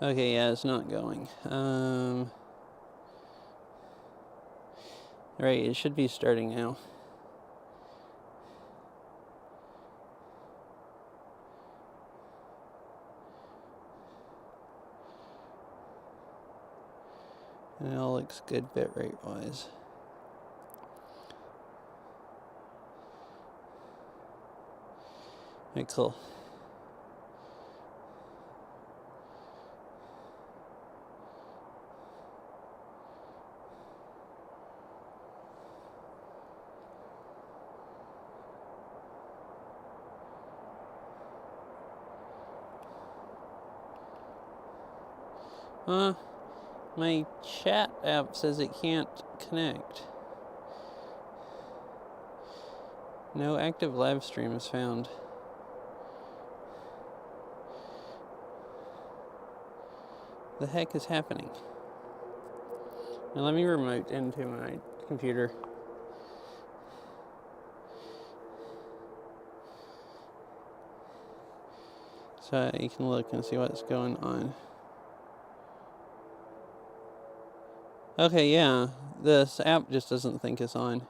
Okay, yeah, it's not going. Right, it should be starting now. And it all looks good bitrate wise. Alright, cool. My chat app says it can't connect. No active live stream is found. The heck is happening? Now let me remote into my computer. So you can look and see what's going on. Okay, yeah, this app just doesn't think it's on.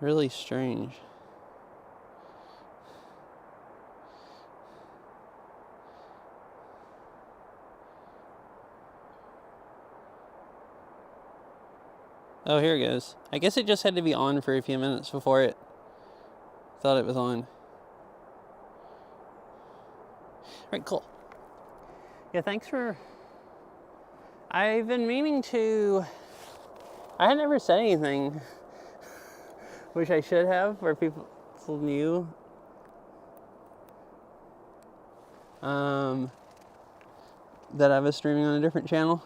Really strange. Oh, here it goes. I guess it just had to be on for a few minutes before it thought it was on. Alright, cool. Yeah, thanks for... I've been meaning to... I had never said anything, which I should have, where people knew. That I was streaming on a different channel.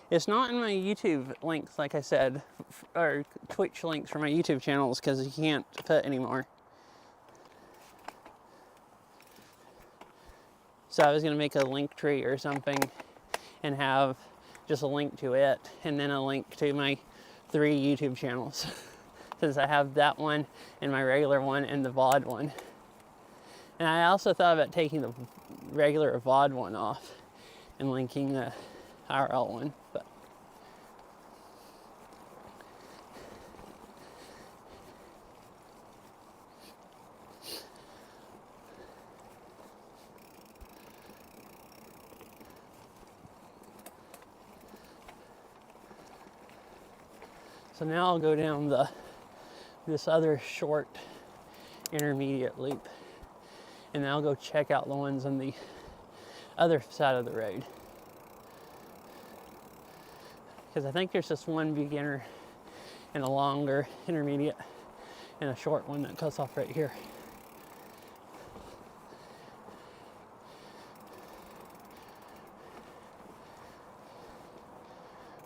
It's not in my YouTube links, like I said, or Twitch links for my YouTube channels, because you can't put anymore. So I was going to make a link tree or something and have just a link to it and then a link to my 3 YouTube channels. Since I have that one and my regular one and the VOD one. And I also thought about taking the regular VOD one off and linking the IRL one, but so now I'll go down this other short intermediate loop, and then I'll go check out the ones on the other side of the road. Because I think there's just one beginner and a longer intermediate and a short one that cuts off right here.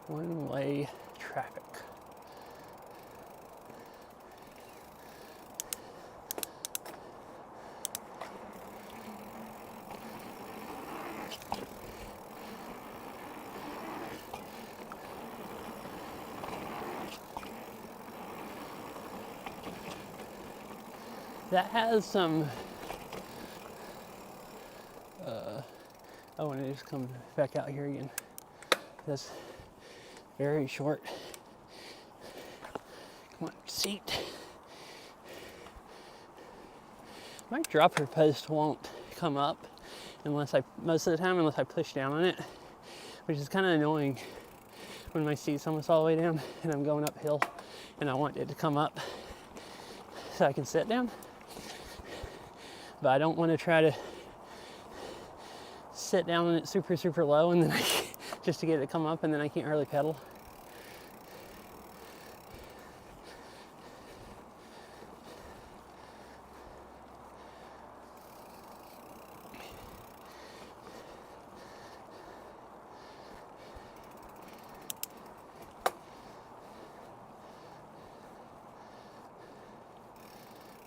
One-way traffic. That has some, I want to just come back out here again. That's very short. Come on, seat. My dropper post won't come up most of the time unless I push down on it, which is kind of annoying when my seat's almost all the way down and I'm going uphill and I want it to come up so I can sit down. But I don't want to try to sit down on it super, super low and then just to get it to come up and then I can't hardly pedal.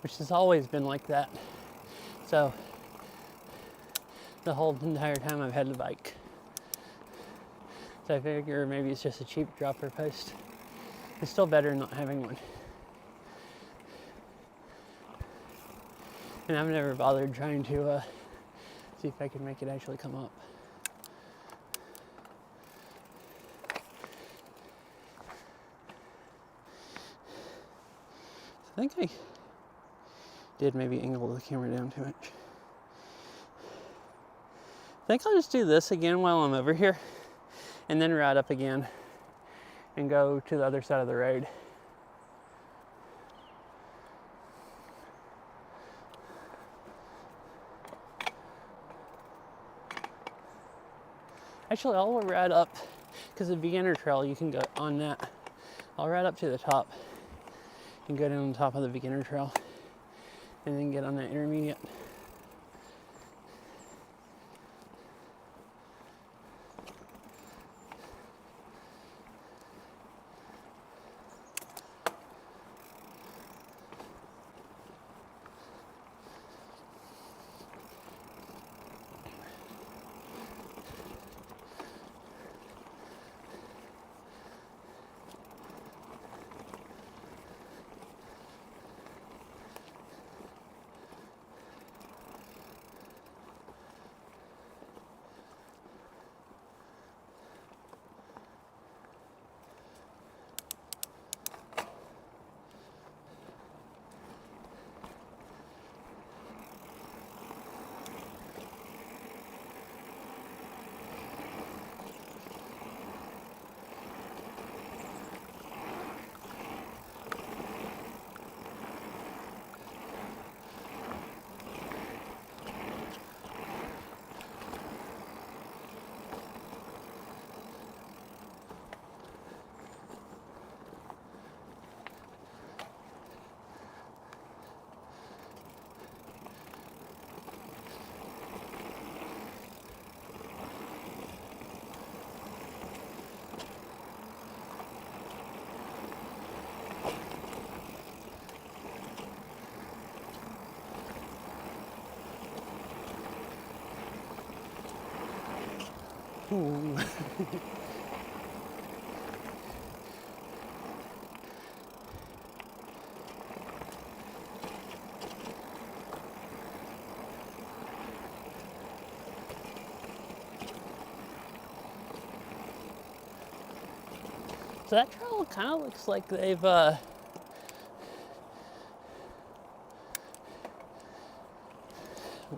which has always been like that. So the whole entire time I've had the bike. So I figure maybe it's just a cheap dropper post. It's still better than not having one. And I've never bothered trying to see if I can make it actually come up. I think I did maybe angle the camera down too much. I think I'll just do this again while I'm over here and then ride up again and go to the other side of the road. Actually, I'll ride up, because the beginner trail, you can go on that. I'll ride up to the top and go down the top of the beginner trail and then get on that intermediate. Ooh. So that trail kind of looks like they've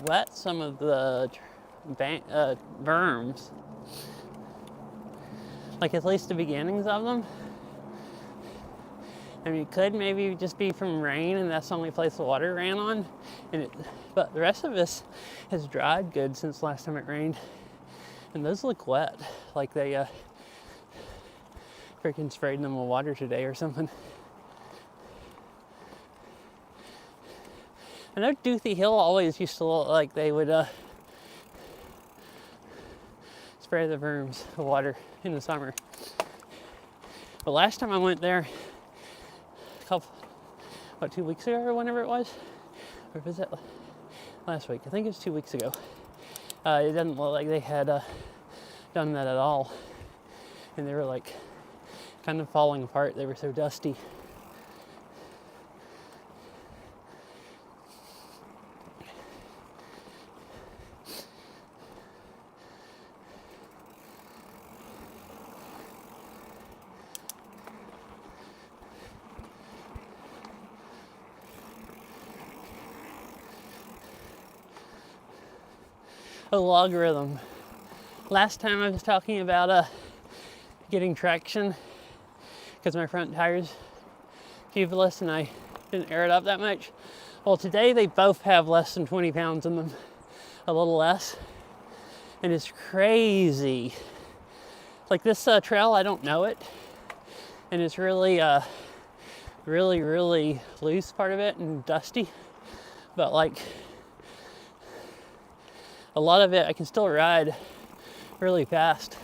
wet some of the berms. Like at least the beginnings of them. I mean, it could maybe just be from rain and that's the only place the water ran on. But the rest of this has dried good since last time it rained. And those look wet, like they freaking sprayed them with water today or something. I know Doothy Hill always used to look like they would spray the berms with water in the summer. But last time I went there, 2 weeks ago or whenever it was? Or was it last week? I think it was 2 weeks ago. It didn't look like they had done that at all. And they were like kind of falling apart. They were so dusty. A logarithm. Last time I was talking about getting traction because my front tire's tubeless and I didn't air it up that much. Well, today they both have less than 20 pounds in them, a little less, and it's crazy. Like this trail, I don't know it, and it's really, really loose part of it and dusty, but like a lot of it I can still ride really fast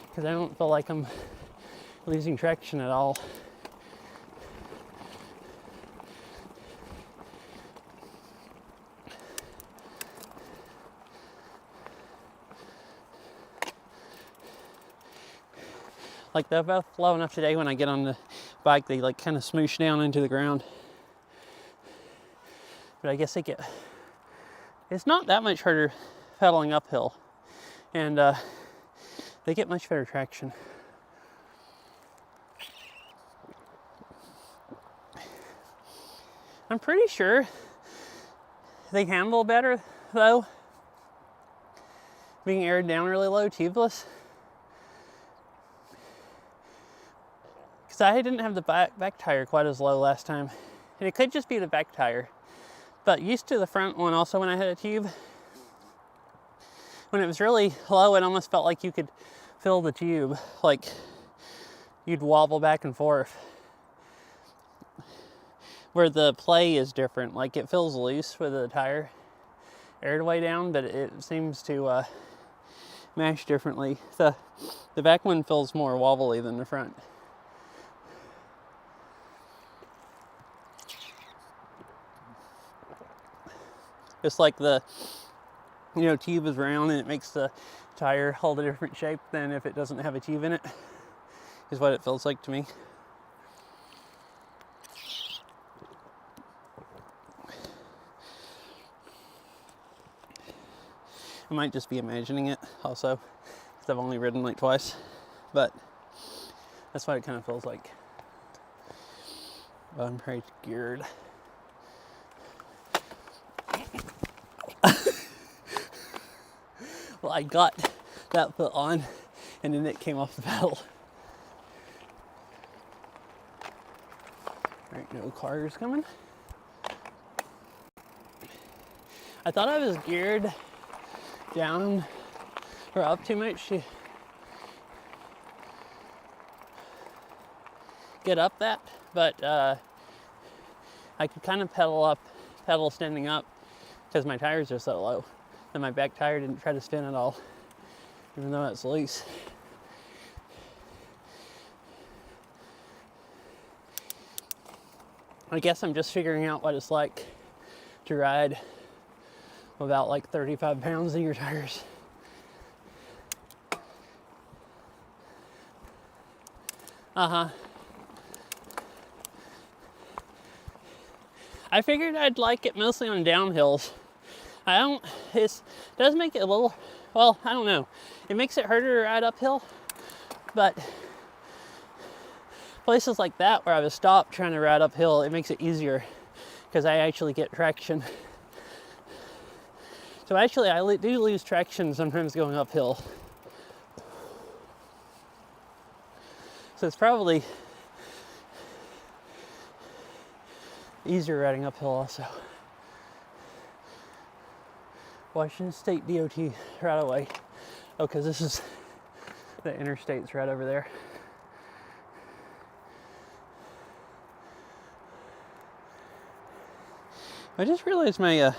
because I don't feel like I'm losing traction at all. Like they're both low enough today when I get on the bike, they like kind of smoosh down into the ground. But I guess it's not that much harder pedaling uphill, and they get much better traction. I'm pretty sure they handle better though, being aired down really low, tubeless. Because I didn't have the back tire quite as low last time. And it could just be the back tire. But used to the front one also when I had a tube. When it was really low, it almost felt like you could fill the tube. Like you'd wobble back and forth. Where the play is different. Like it feels loose with the tire aired way down, but it seems to mash differently. The back one feels more wobbly than the front. Just like the, tube is round and it makes the tire hold a different shape than if it doesn't have a tube in it, is what it feels like to me. I might just be imagining it also, because I've only ridden like twice, but that's what it kind of feels like. But I'm pretty geared. Well, I got that foot on, and then it came off the pedal. Alright, no cars coming. I thought I was geared down or up too much to get up that, but I could kind of pedal standing up because my tires are so low. And my back tire didn't try to spin at all, even though it's loose. I guess I'm just figuring out what it's like to ride without like 35 pounds of your tires. I figured I'd like it mostly on downhills. It does make it a little, well, I don't know. It makes it harder to ride uphill, but places like that where I was stopped trying to ride uphill, it makes it easier because I actually get traction. So actually I do lose traction sometimes going uphill. So it's probably easier riding uphill also. Washington State DOT right away. Oh, because this is the interstate's right over there. I just realized I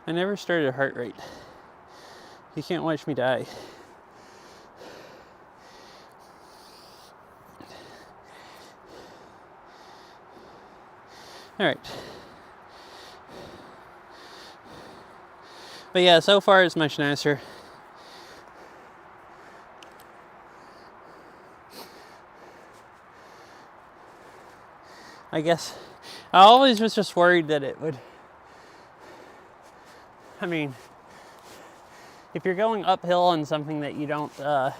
never started a heart rate. You can't watch me die. All right. But yeah, so far it's much nicer. I guess I always was just worried that it would, I mean, if you're going uphill on something that you don't, at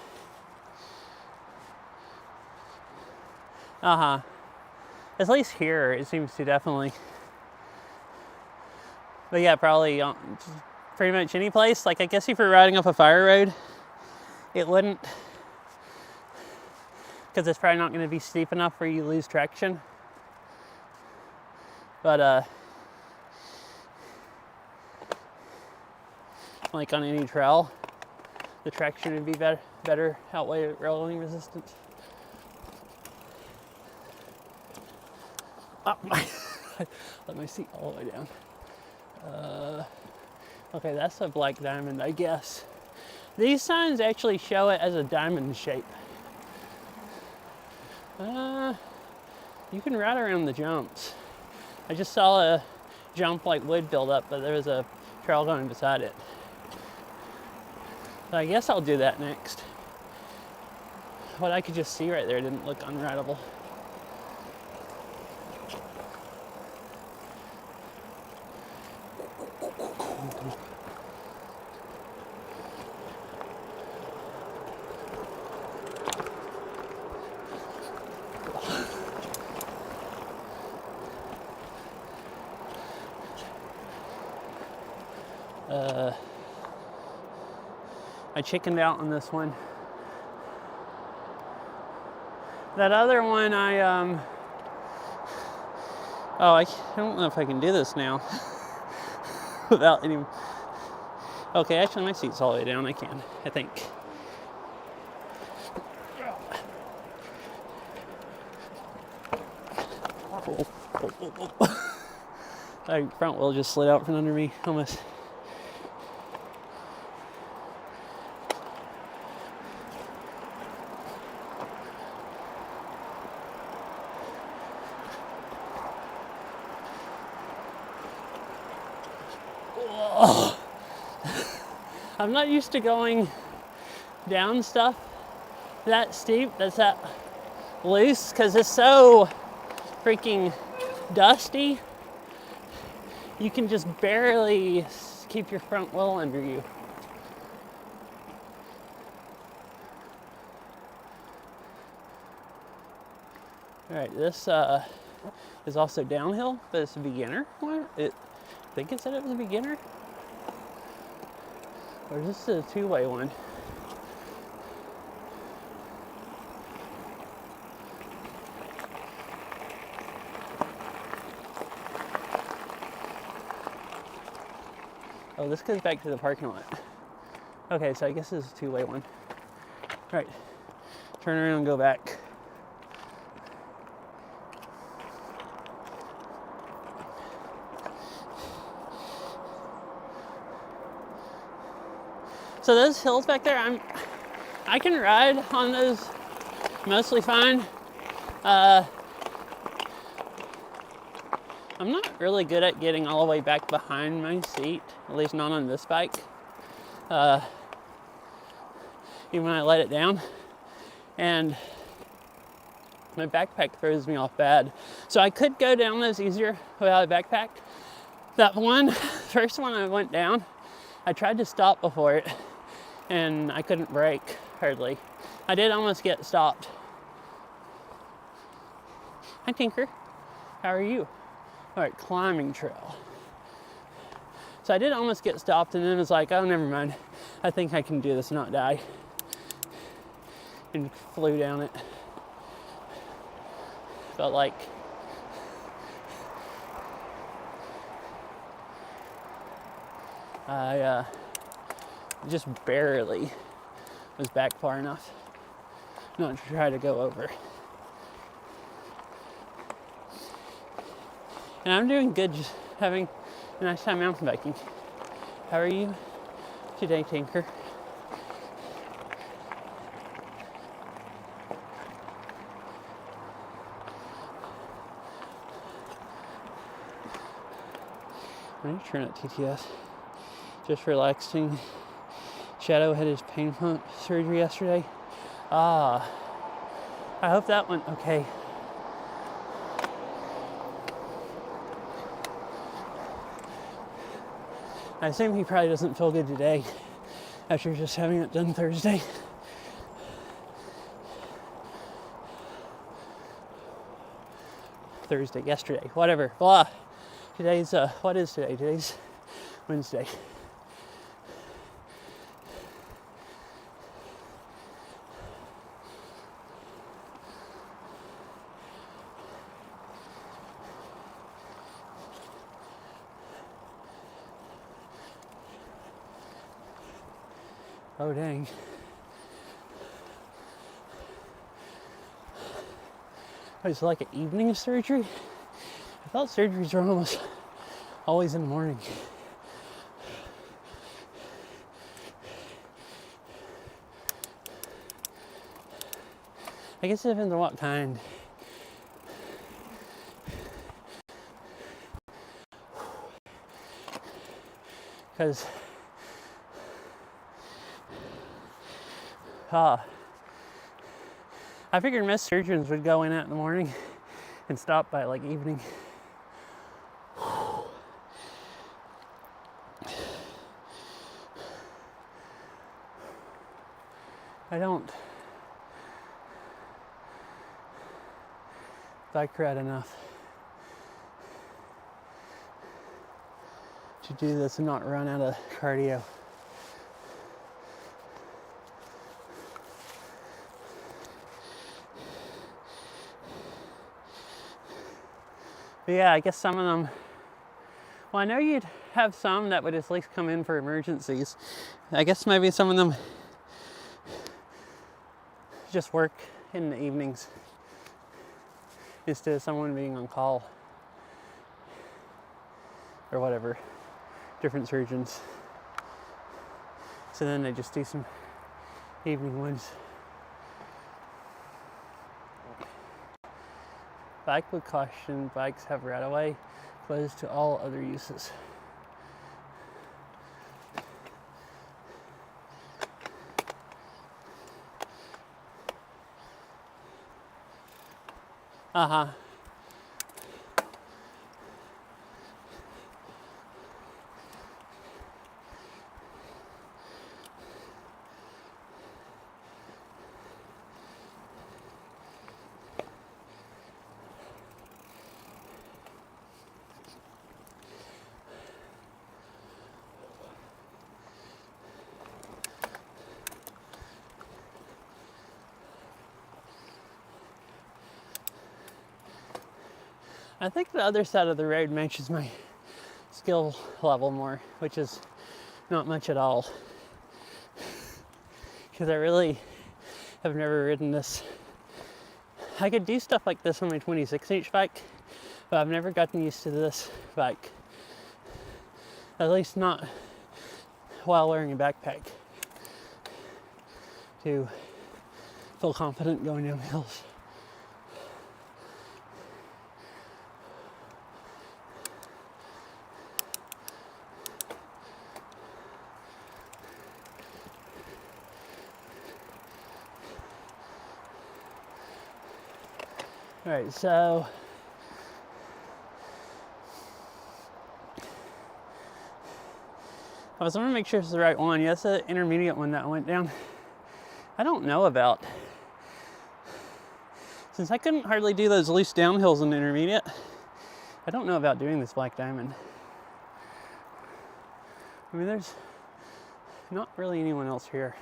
least here it seems to definitely, but yeah, probably pretty much any place. Like I guess if you're riding up a fire road, it wouldn't, because it's probably not going to be steep enough where you lose traction. But like on any trail, the traction would be better outweigh rolling resistance. Oh, let my seat all the way down. Okay, that's a black diamond, I guess. These signs actually show it as a diamond shape. You can ride around the jumps. I just saw a jump like wood build up, but there was a trail going beside it. So I guess I'll do that next. what I could just see right there didn't look unrideable. I chickened out on this one. That other one, I don't know if I can do this now without any. Okay, actually, my seat's all the way down. I can, I think. My front wheel just slid out from under me, almost. I'm not used to going down stuff that steep, that's that loose, because it's so freaking dusty. You can just barely keep your front wheel under you. All right, this is also downhill, but it's a beginner one. I think it said it was a beginner. Or is this a two-way one? Oh, this goes back to the parking lot. Okay, so I guess this is a two-way one. All right, turn around and go back. So those hills back there, I can ride on those mostly fine. I'm not really good at getting all the way back behind my seat, at least not on this bike. Even when I let it down. And my backpack throws me off bad. So I could go down those easier without a backpack. That first one I went down, I tried to stop before it, and I couldn't brake hardly. I did almost get stopped. Hi, Tinker. How are you? All right, climbing trail. So I did almost get stopped, and then it was like, oh, never mind. I think I can do this and not die. And flew down it. Felt like I just barely was back far enough not to try to go over. And I'm doing good, just having a nice time mountain biking. How are you today, Tinker? I'm gonna turn at TTS. Just relaxing. Shadow had his pain pump surgery yesterday. I hope that went okay. I assume he probably doesn't feel good today after just having it done Thursday. Yesterday, whatever, blah. Today's, what is today? Today's Wednesday. Oh, dang. Oh, it's like an evening surgery? I thought surgeries were almost always in the morning. I guess it depends on what kind. Because I figured most surgeons would go in at in the morning and stop by like evening. I don't bike ride enough to do this and not run out of cardio. But yeah, I guess some of them, well, I know you'd have some that would at least come in for emergencies. I guess maybe some of them just work in the evenings instead of someone being on call or whatever, different surgeons. So then they just do some evening ones. Bike with caution, bikes have right of way, closed to all other uses. Uh-huh. I think the other side of the road matches my skill level more, which is not much at all. Because I really have never ridden this. I could do stuff like this on my 26-inch bike, but I've never gotten used to this bike. At least not while wearing a backpack to feel confident going down hills. All right, so I was want to make sure it's the right one. Yes, the intermediate one that went down. I don't know about. Since I couldn't hardly do those loose downhills in the intermediate, I don't know about doing this Black Diamond. I mean, there's not really anyone else here.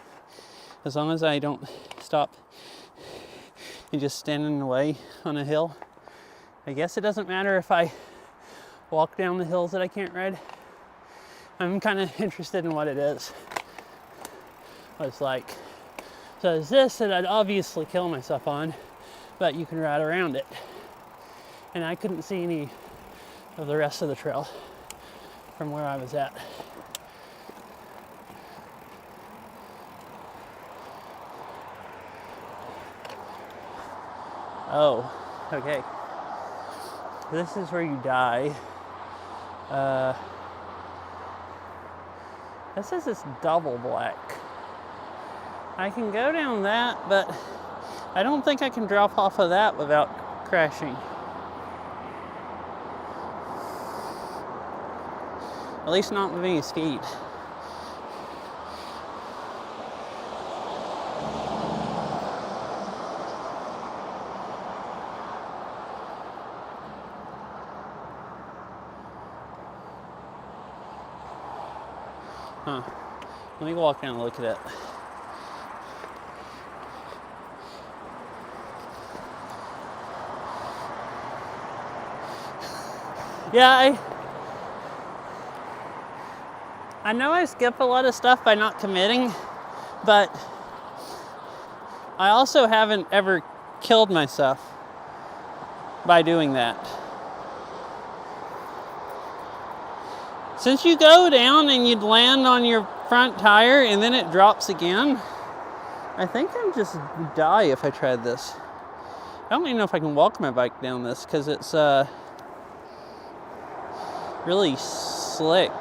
As long as I don't stop and just stand in the way on a hill. I guess it doesn't matter if I walk down the hills that I can't ride. I'm kind of interested in what it is. What it's like. So there's this that I'd obviously kill myself on, but you can ride around it. And I couldn't see any of the rest of the trail from where I was at. Oh, okay. This is where you die. This says it's double black. I can go down that, but I don't think I can drop off of that without crashing. At least not with any speed. Huh. Let me walk down and look at it. Yeah, I know I skip a lot of stuff by not committing, but I also haven't ever killed myself by doing that. Since you go down and you'd land on your front tire and then it drops again, I think I'd just die if I tried this. I don't even know if I can walk my bike down this because it's really slick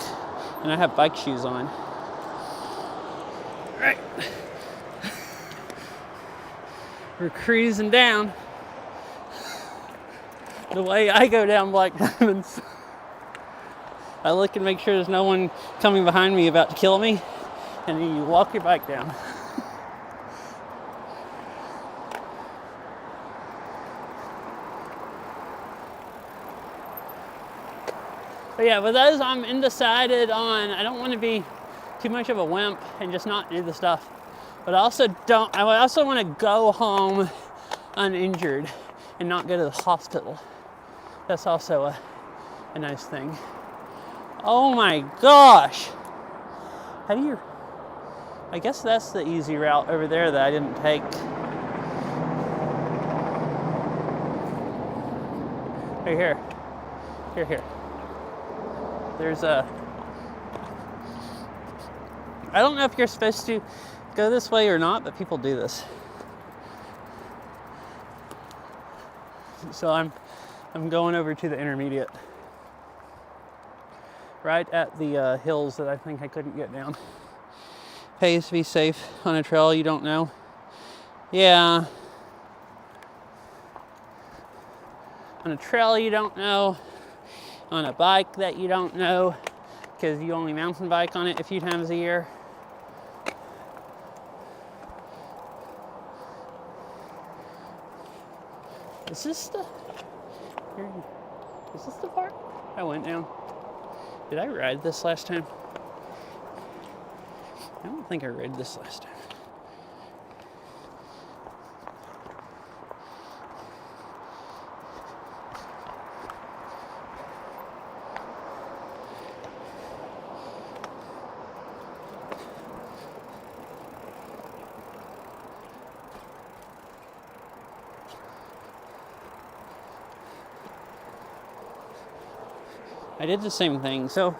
and I have bike shoes on. All right. We're cruising down the way I go down Black Diamonds. I look and make sure there's no one coming behind me about to kill me, and then you walk your bike down. But yeah, with those, I'm undecided on, I don't want to be too much of a wimp and just not do the stuff. But I also want to go home uninjured and not go to the hospital. That's also a nice thing. Oh my gosh. How do you, I guess that's the easy route over there that I didn't take. Right here. Here. There's a, I don't know if you're supposed to go this way or not, but people do this. So I'm going over to the intermediate, right at the hills that I think I couldn't get down. Pays to be safe on a trail you don't know. Yeah. On a trail you don't know. On a bike that you don't know, because you only mountain bike on it a few times a year. Is this the part I went down? Did I ride this last time? I don't think I rode this last time. I did the same thing. So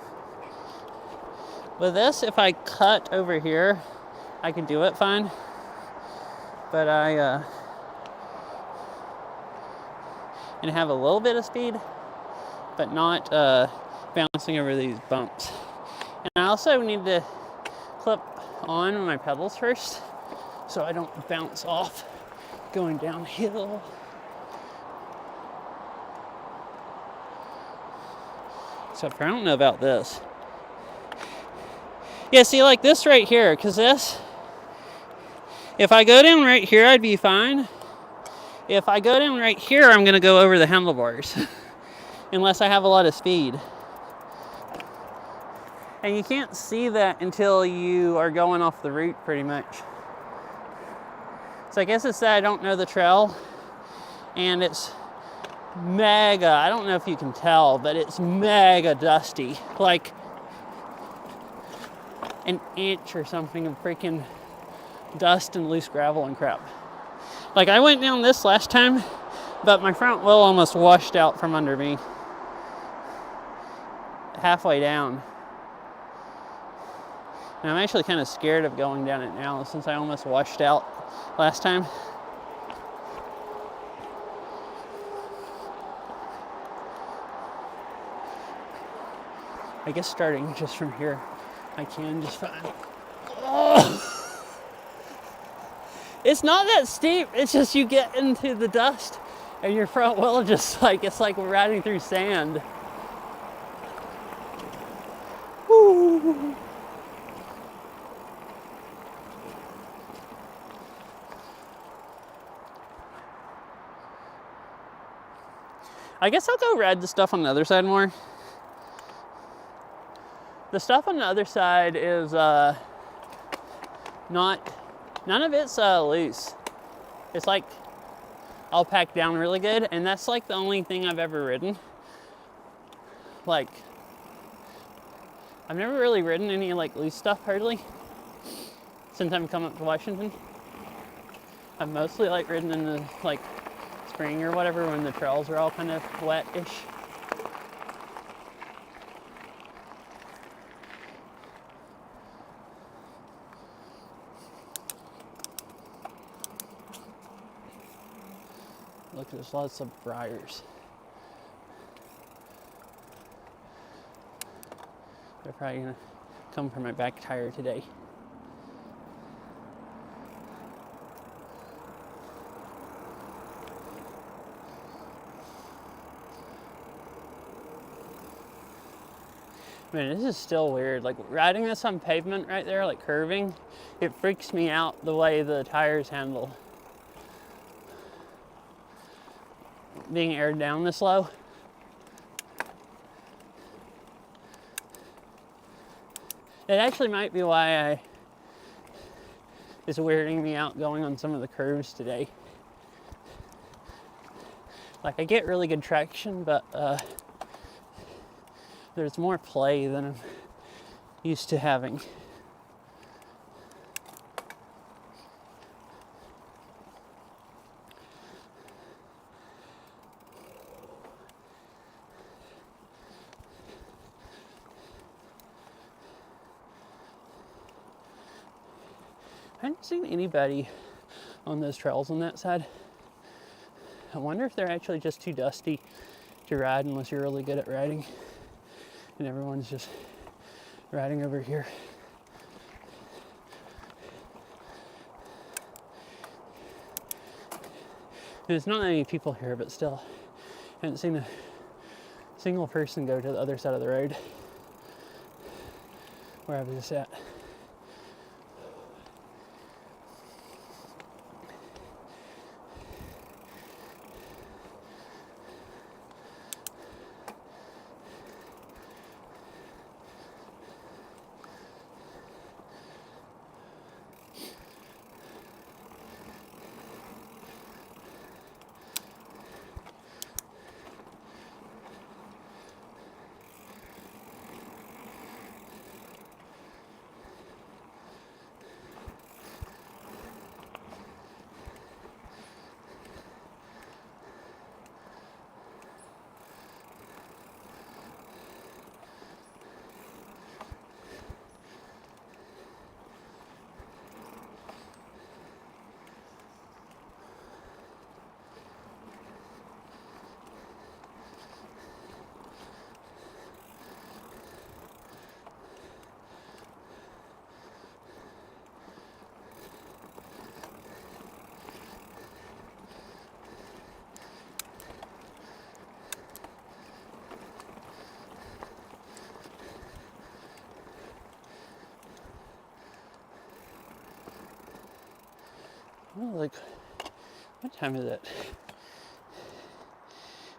with this, if I cut over here, I can do it fine. But I and have a little bit of speed, but not bouncing over these bumps. And I also need to clip on my pedals first, so I don't bounce off going downhill. Except for I don't know about this. Yeah, see, like this right here, because this, if I go down right here, I'd be fine. If I go down right here, I'm going to go over the handlebars, unless I have a lot of speed. And you can't see that until you are going off the route, pretty much. So I guess it's that I don't know the trail, and it's mega, I don't know if you can tell, but it's mega dusty. Like an inch or something of freaking dust and loose gravel and crap. Like I went down this last time, but my front wheel almost washed out from under me. Halfway down. And I'm actually kind of scared of going down it now since I almost washed out last time. I guess starting just from here, I can just find. Oh! It's not that steep. It's just you get into the dust, and your front wheel just like it's like we're riding through sand. Woo. I guess I'll go ride the stuff on the other side more. The stuff on the other side is none of it's loose. It's like all packed down really good, and that's like the only thing I've ever ridden. Like, I've never really ridden any like loose stuff hardly since I've come up to Washington. I've mostly like ridden in the like spring or whatever when the trails are all kind of wet-ish. Look, there's lots of briars. They're probably gonna come for my back tire today. Man, this is still weird. Like riding this on pavement right there, like curving, it freaks me out the way the tires handle. Being aired down this low. It actually might be why it's weirding me out going on some of the curves today. Like I get really good traction, but there's more play than I'm used to having. I haven't seen anybody on those trails on that side. I wonder if they're actually just too dusty to ride unless you're really good at riding. And everyone's just riding over here. There's not many people here, but still, I haven't seen a single person go to the other side of the road where I was just at. Oh, like, what time is it?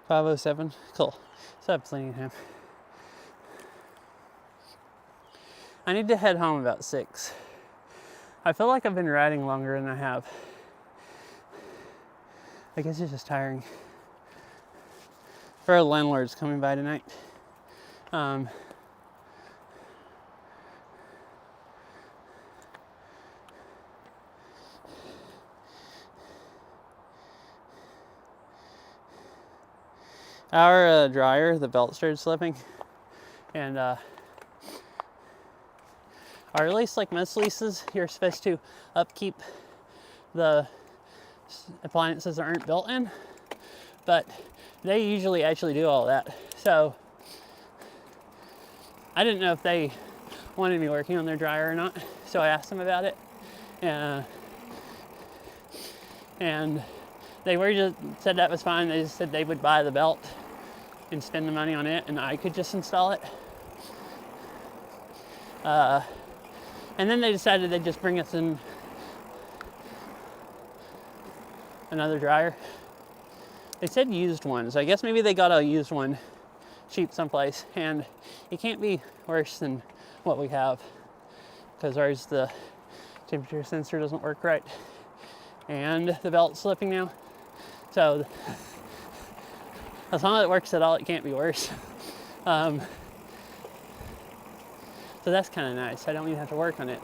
5:07. Cool. So I have plenty of time. I need to head home about 6. I feel like I've been riding longer than I have. I guess it's just tiring. For our landlord's coming by tonight. Our dryer, the belt started slipping, and or at least like most leases, you're supposed to upkeep the appliances that aren't built in, but they usually actually do all that. So I didn't know if they wanted me working on their dryer or not, so I asked them about it, and they were just said that was fine. They just said they would buy the belt and spend the money on it, and I could just install it. And then they decided they'd just bring us in another dryer. They said used one, so I guess maybe they got a used one cheap someplace, and it can't be worse than what we have, because ours, the temperature sensor doesn't work right, and the belt's slipping now. So as long as it works at all, it can't be worse. So that's kind of nice. I don't even have to work on it.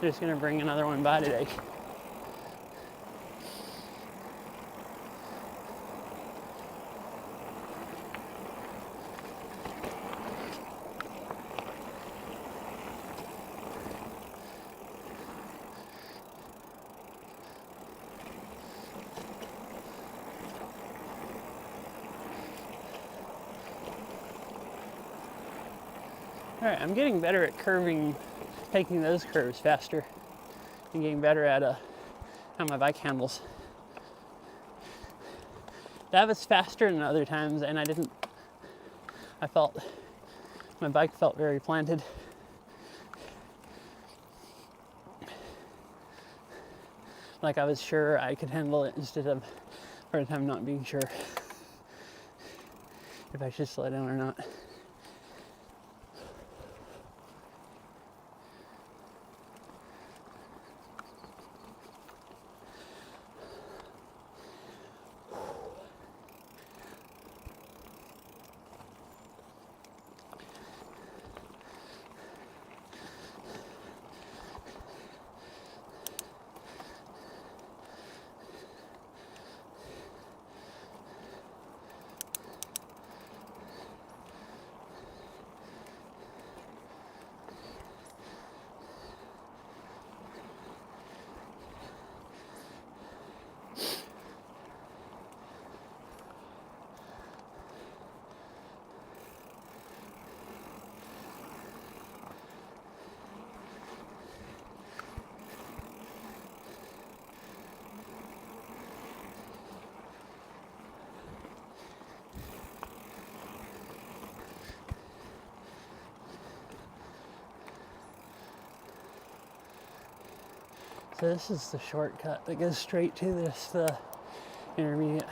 They're just gonna bring another one by today. All right, I'm getting better at curving, taking those curves faster, and getting better at how my bike handles. That was faster than other times, and I felt My bike felt very planted. Like I was sure I could handle it instead of for a time not being sure if I should slow down or not. So this is the shortcut that goes straight to this, the intermediate.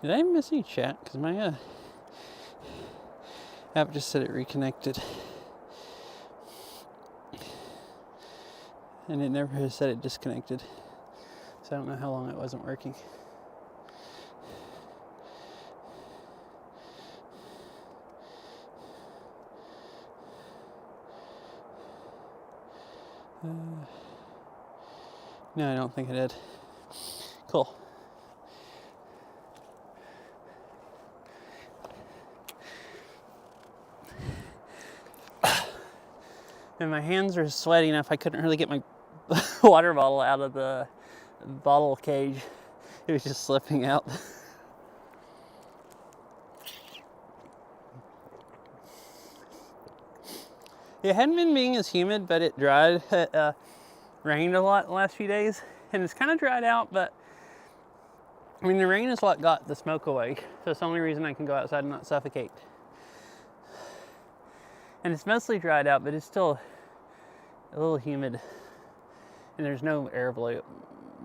Did I miss any chat? Because my app just said it reconnected. And it never said it disconnected. So I don't know how long it wasn't working. No, I don't think it did. Cool. And my hands were sweaty enough I couldn't really get my water bottle out of the bottle cage. It was just slipping out. It hadn't been being as humid, but it dried. It rained a lot the last few days, and it's kind of dried out, but I mean, the rain is what got the smoke away, so it's the only reason I can go outside and not suffocate. And it's mostly dried out, but it's still a little humid, and there's no air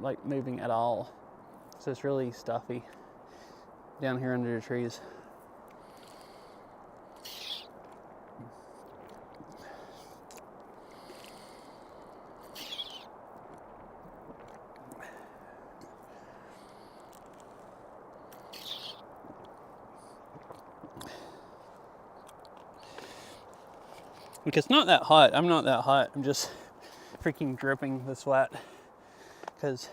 like moving at all, so it's really stuffy down here under the trees. It's not that hot. I'm not that hot. I'm just freaking dripping with sweat because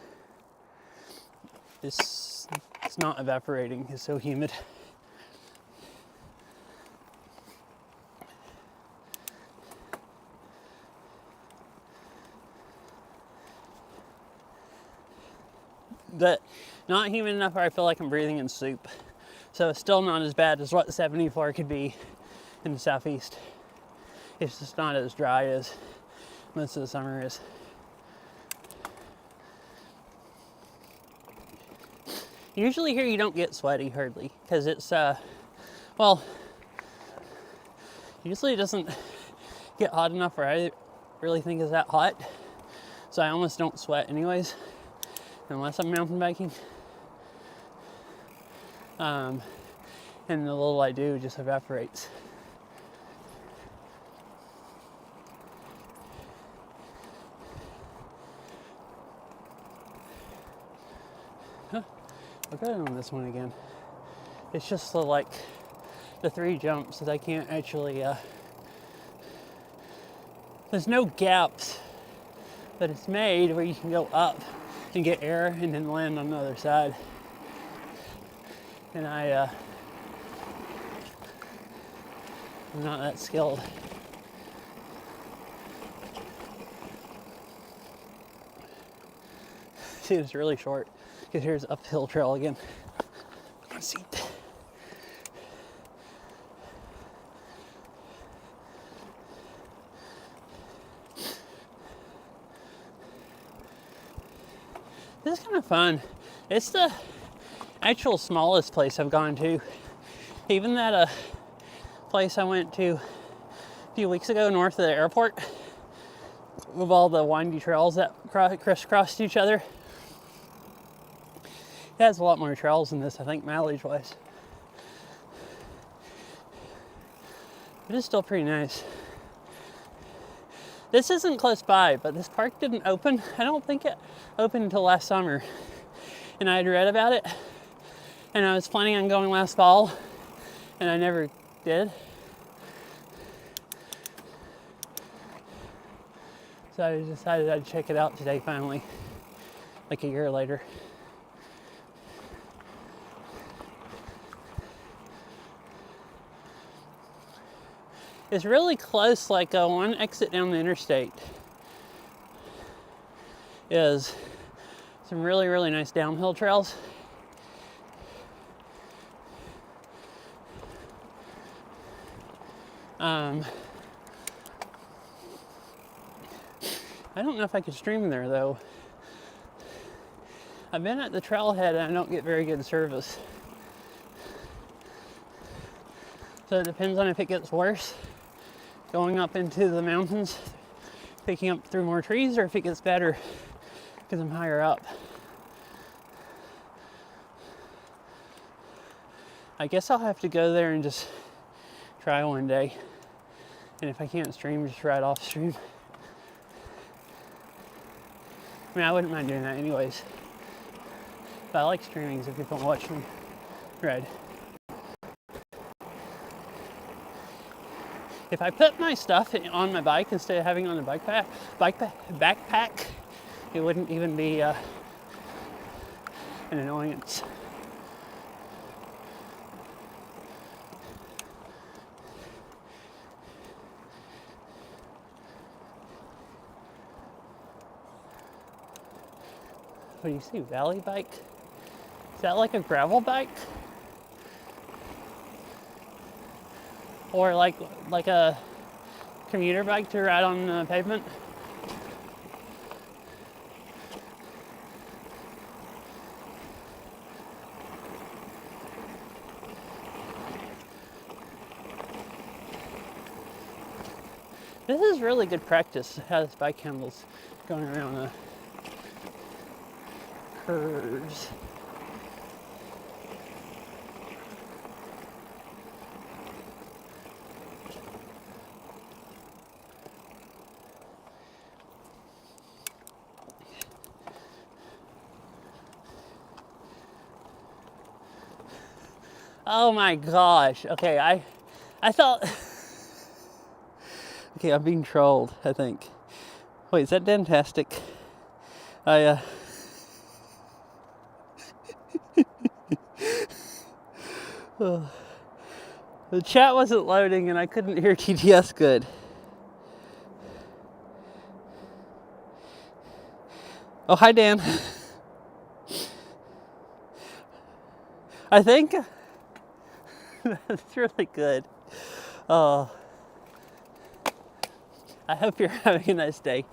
it's not evaporating. It's so humid. But not humid enough where I feel like I'm breathing in soup. So it's still not as bad as what 74 could be in the southeast. It's just not as dry as most of the summer is. Usually here you don't get sweaty hardly because it's, well, usually it doesn't get hot enough where I really think it's that hot. So I almost don't sweat anyways, unless I'm mountain biking. And the little I do just evaporates. Huh. I'll go on this one again. It's just the 3 jumps that I can't actually, there's no gaps, but it's made where you can go up and get air and then land on the other side. And I'm not that skilled. See, it's really short, because here's uphill trail again. Seat. This is kind of fun. It's the actual smallest place I've gone to. Even that place I went to a few weeks ago north of the airport, with all the windy trails that crisscrossed each other. It has a lot more trails than this, I think, mileage-wise. But it's still pretty nice. This isn't close by, but this park didn't open. I don't think it opened until last summer. And I had read about it, and I was planning on going last fall, and I never did. So I decided I'd check it out today finally, like a year later. It's really close, like one exit down the interstate is some really, really nice downhill trails. I don't know if I could stream there though. I've been at the trailhead and I don't get very good service. So it depends on if it gets worse going up into the mountains, picking up through more trees, or if it gets better because I'm higher up. I guess I'll have to go there and just try one day. And if I can't stream, just ride off stream. I mean, I wouldn't mind doing that anyways. But I like streaming so people watch me ride. If I put my stuff on my bike instead of having it on the backpack, it wouldn't even be an annoyance. What do you see? Valley bike? Is that like a gravel bike? Or like a commuter bike to ride on the pavement? This is really good practice. It has bike handles going around the curves. Oh my gosh. Okay, I thought okay, I'm being trolled, I think. Wait, is that Dantastic? Oh. The chat wasn't loading and I couldn't hear TTS good. Oh, hi Dan. I think that's really good. Oh, I hope you're having a nice day.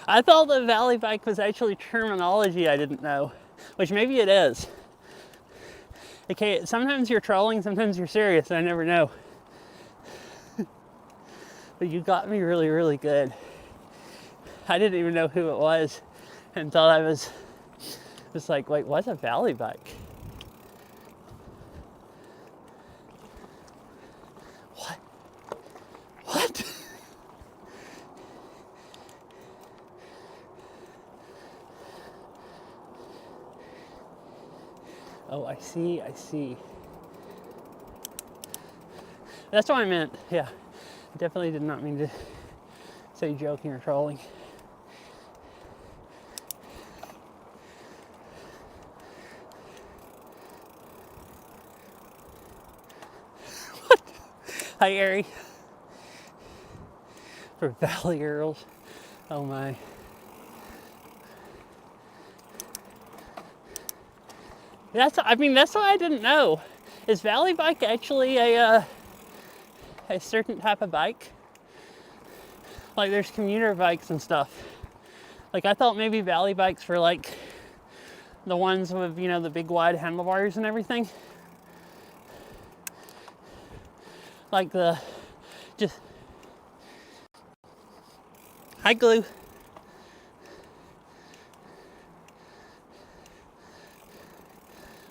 I thought the valley bike was actually terminology I didn't know, which maybe it is. Okay, sometimes you're trolling, sometimes you're serious. I never know. But you got me really, really good. I didn't even know who it was and thought I was just like, wait, what's a valley bike? What? Oh, I see. That's what I meant. Yeah, I definitely did not mean to say joking or trolling. What? Hi, Ari. For Valley Girls. Oh my. That's what I didn't know. Is Valley Bike actually a certain type of bike? Like there's commuter bikes and stuff. Like I thought maybe Valley Bikes were like the ones with, the big wide handlebars and everything. Like hi Glue.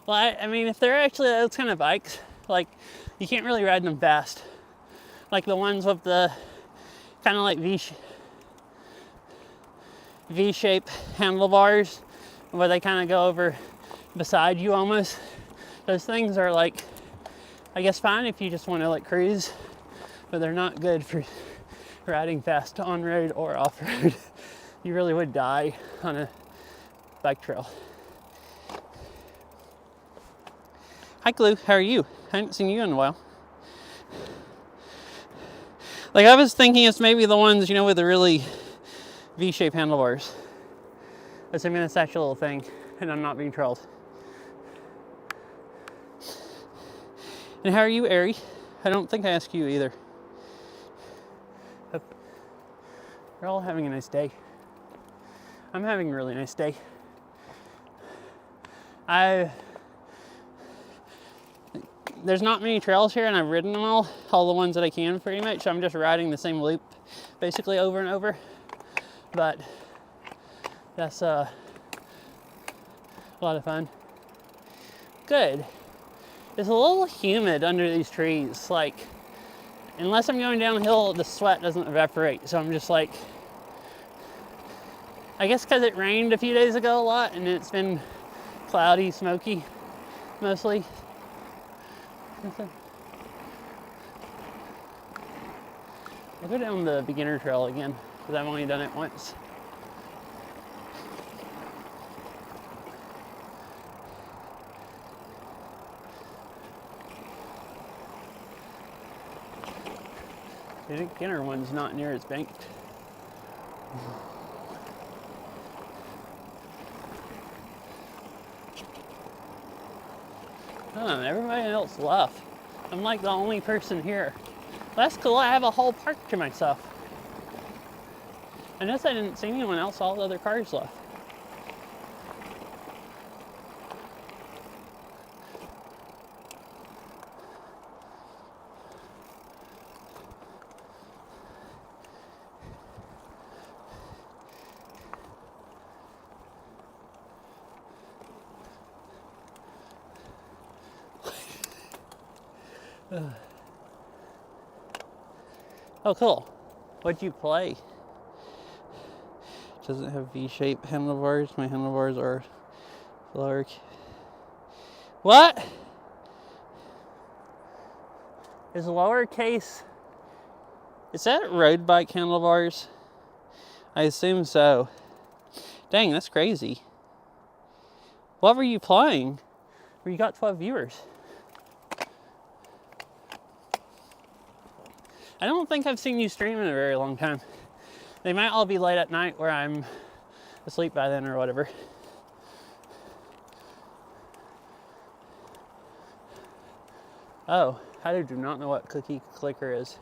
Well, I mean, if they're actually those kind of bikes, like you can't really ride them fast. Like the ones with the kind of like V-shape handlebars where they kind of go over beside you almost. Those things are like, I guess fine if you just want to like cruise, but they're not good for riding fast on road or off road. You really would die on a bike trail. Hi Glue, how are you? I haven't seen you in a while. Like I was thinking it's maybe the ones, with the really V-shaped handlebars. Assuming it's actually a little thing and I'm not being trolled. And how are you, Ari? I don't think I asked you either. We're all having a nice day. I'm having a really nice day. There's not many trails here and I've ridden them all the ones that I can pretty much. So I'm just riding the same loop basically over and over. But that's a lot of fun. Good. It's a little humid under these trees. Like, unless I'm going downhill, the sweat doesn't evaporate. So I'm just like, I guess because it rained a few days ago a lot and it's been cloudy, smoky mostly. I'll go down the beginner trail again because I've only done it once. The beginner one's not near as banked. Everybody else left. I'm like the only person here. That's cool, I have a whole park to myself. I noticed I didn't see anyone else, all the other cars left. Oh, cool. What'd you play? Doesn't have V-shaped handlebars. My handlebars are lower. What? Is lowercase? Is that road bike handlebars? I assume so. Dang, that's crazy. What were you playing? Where you got 12 viewers? I don't think I've seen you stream in a very long time. They might all be late at night where I'm asleep by then or whatever. Oh, I do not know what Cookie Clicker is,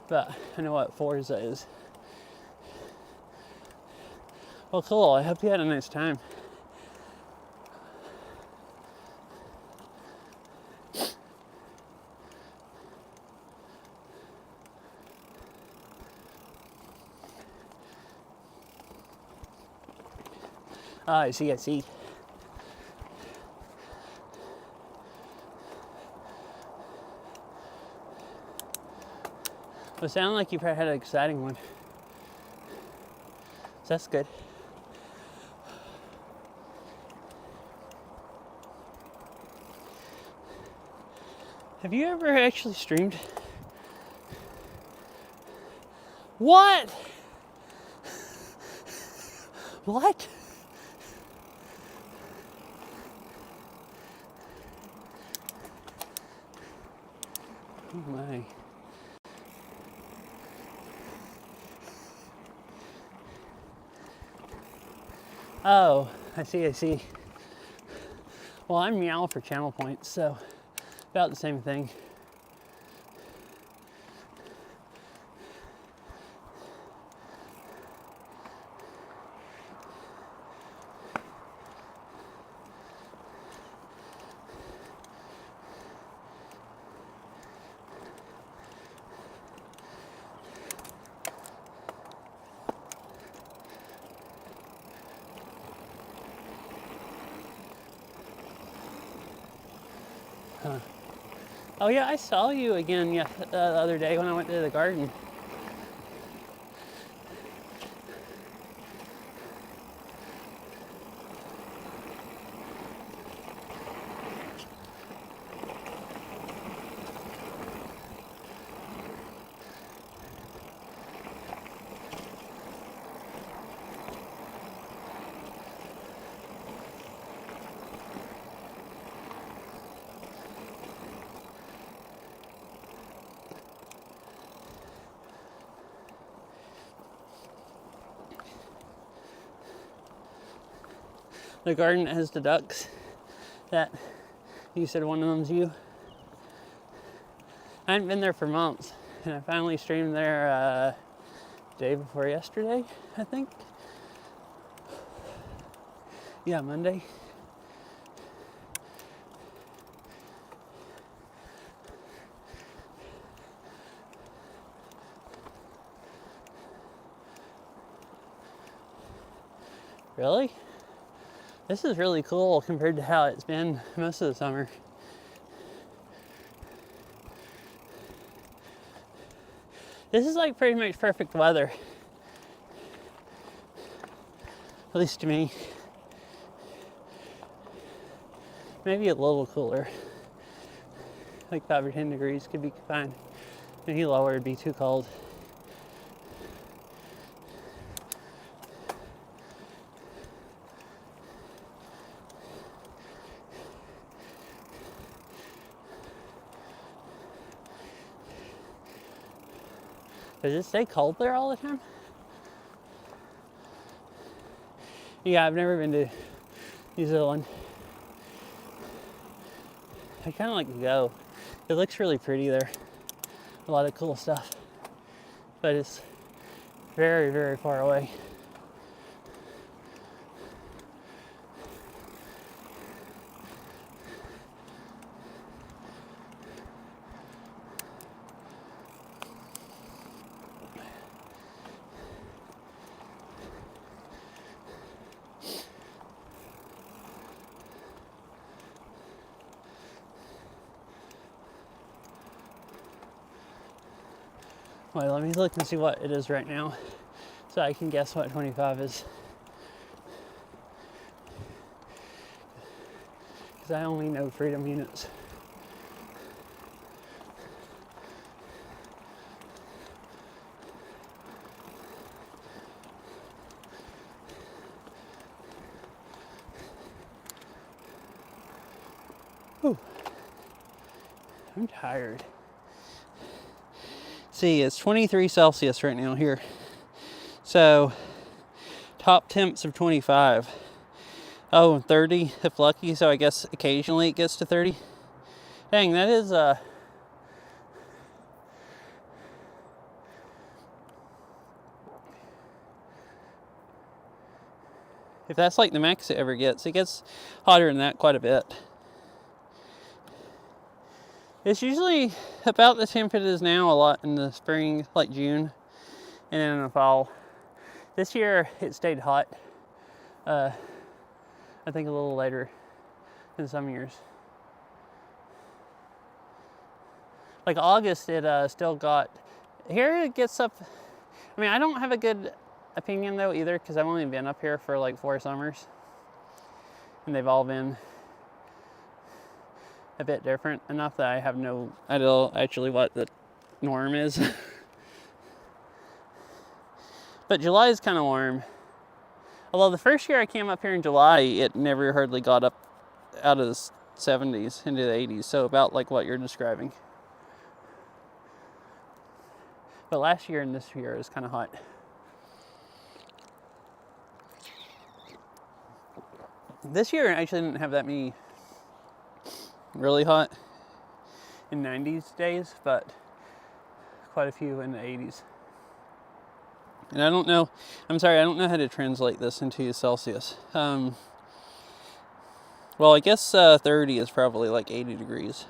but I know what Forza is. Well, cool. I hope you had a nice time. Oh, I see, I see. Well, it sounded like you probably had an exciting one. So that's good. Have you ever actually streamed? What? What? Oh my. Oh, I see, I see. Well, I'm Meow for channel points, so about the same thing. Huh. Oh yeah, I saw you again the other day when I went to the garden. The garden that has the ducks that you said one of them's you. I hadn't been there for months, and I finally streamed there day before yesterday, I think. Yeah, Monday. Really? This is really cool compared to how it's been most of the summer. This is like pretty much perfect weather. At least to me. Maybe a little cooler. Like 5 or 10 degrees could be fine. Any lower would be too cold. Does it stay cold there all the time? Yeah, I've never been to New Zealand. I kind of like to go. It looks really pretty there. A lot of cool stuff. But it's very, very far away. Wait, let me look and see what it is right now so I can guess what 25 is. Because I only know freedom units. Ooh. I'm tired. See, it's 23 Celsius right now here. So, top temps of 25. Oh, 30 if lucky, so I guess occasionally it gets to 30. Dang, that is if that's like the max it ever gets hotter than that quite a bit. It's usually about the temp it is now a lot in the spring, like June, and then in the fall. This year it stayed hot I think a little later than some years. Like August, it still got, here it gets up, I mean, I don't have a good opinion though either, because I've only been up here for like 4 summers. And they've all been a bit different enough that I have no idea actually what the norm is. But July is kind of warm. Although the first year I came up here in July, it never hardly got up out of the 70s into the 80s. So about like what you're describing. But last year and this year is kind of hot. This year I actually didn't have that many really hot in 90s days, but quite a few in the 80s. And I don't know, I'm sorry, I don't know how to translate this into Celsius. Well, I guess 30 is probably like 80 degrees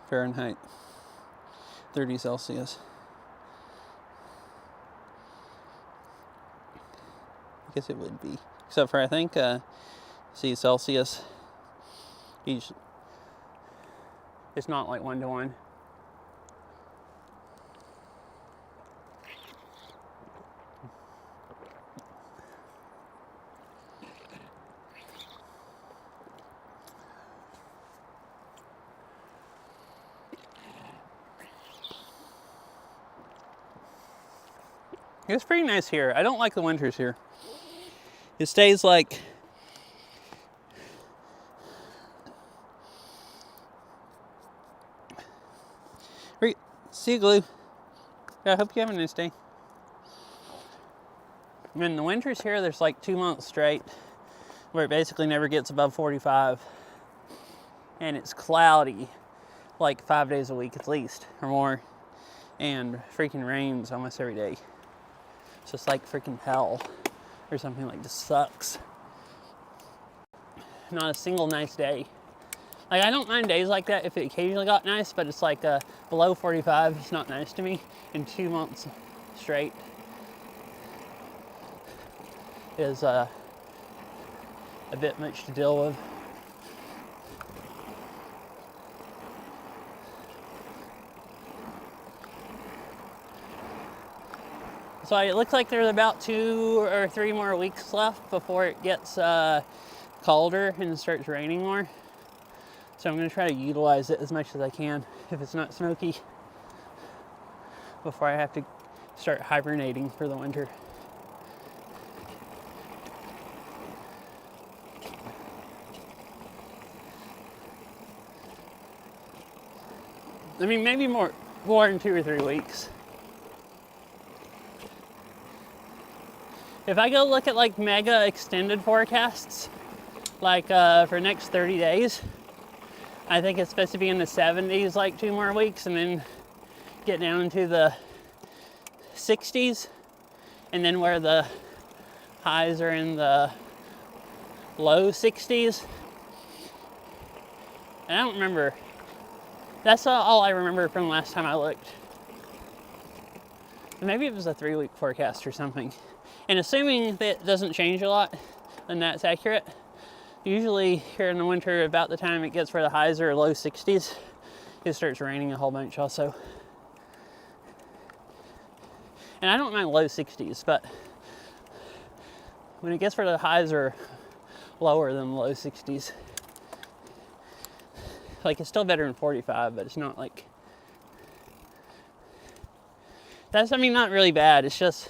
Fahrenheit, 30 Celsius. I guess it would be. Except for, I think, see, Celsius, it's not like 1-to-1. It's pretty nice here. I don't like the winters here. It stays like see you, Glue. Yeah, I hope you have a nice day. In the winters here, there's like 2 months straight where it basically never gets above 45. And it's cloudy like 5 days a week at least or more. And freaking rains almost every day. It's just like freaking hell or something. Like, just sucks. Not a single nice day. Like, I don't mind days like that if it occasionally got nice, but it's like below 45, it's not nice to me. In 2 months straight is a bit much to deal with. So it looks like there's about 2 or 3 more weeks left before it gets colder and starts raining more. So I'm going to try to utilize it as much as I can if it's not smoky before I have to start hibernating for the winter. I mean, maybe more than 2 or 3 weeks. If I go look at like mega extended forecasts, like for next 30 days, I think it's supposed to be in the 70s like 2 more weeks and then get down into the 60s, and then where the highs are in the low 60s. And I don't remember. That's all I remember from last time I looked. Maybe it was a 3-week forecast or something. And assuming that it doesn't change a lot, then that's accurate. Usually here in the winter, about the time it gets where the highs are low 60s, it starts raining a whole bunch also. And I don't mind low 60s, but when it gets where the highs are lower than low 60s, like, it's still better than 45, but it's not like, that's, I mean, not really bad. It's just,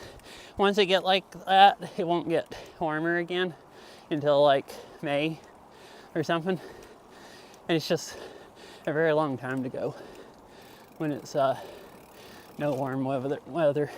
once it get like that, it won't get warmer again until like May or something. And it's just a very long time to go when it's no warm weather.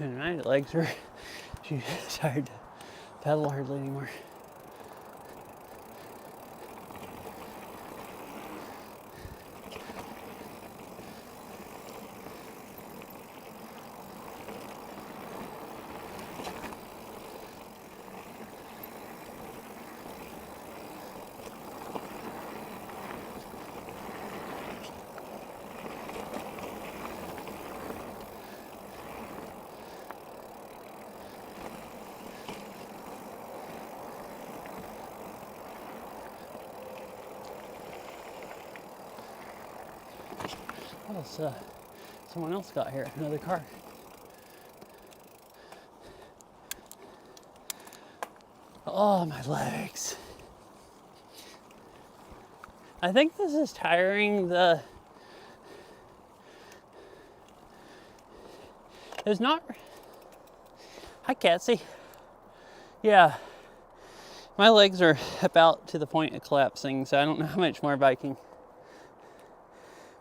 And my legs are too tired to pedal hardly anymore. What else? Someone else got here, another car. Oh, my legs. I think this is tiring. There's not. Hi, Catsy. Yeah. My legs are about to the point of collapsing, so I don't know how much more biking.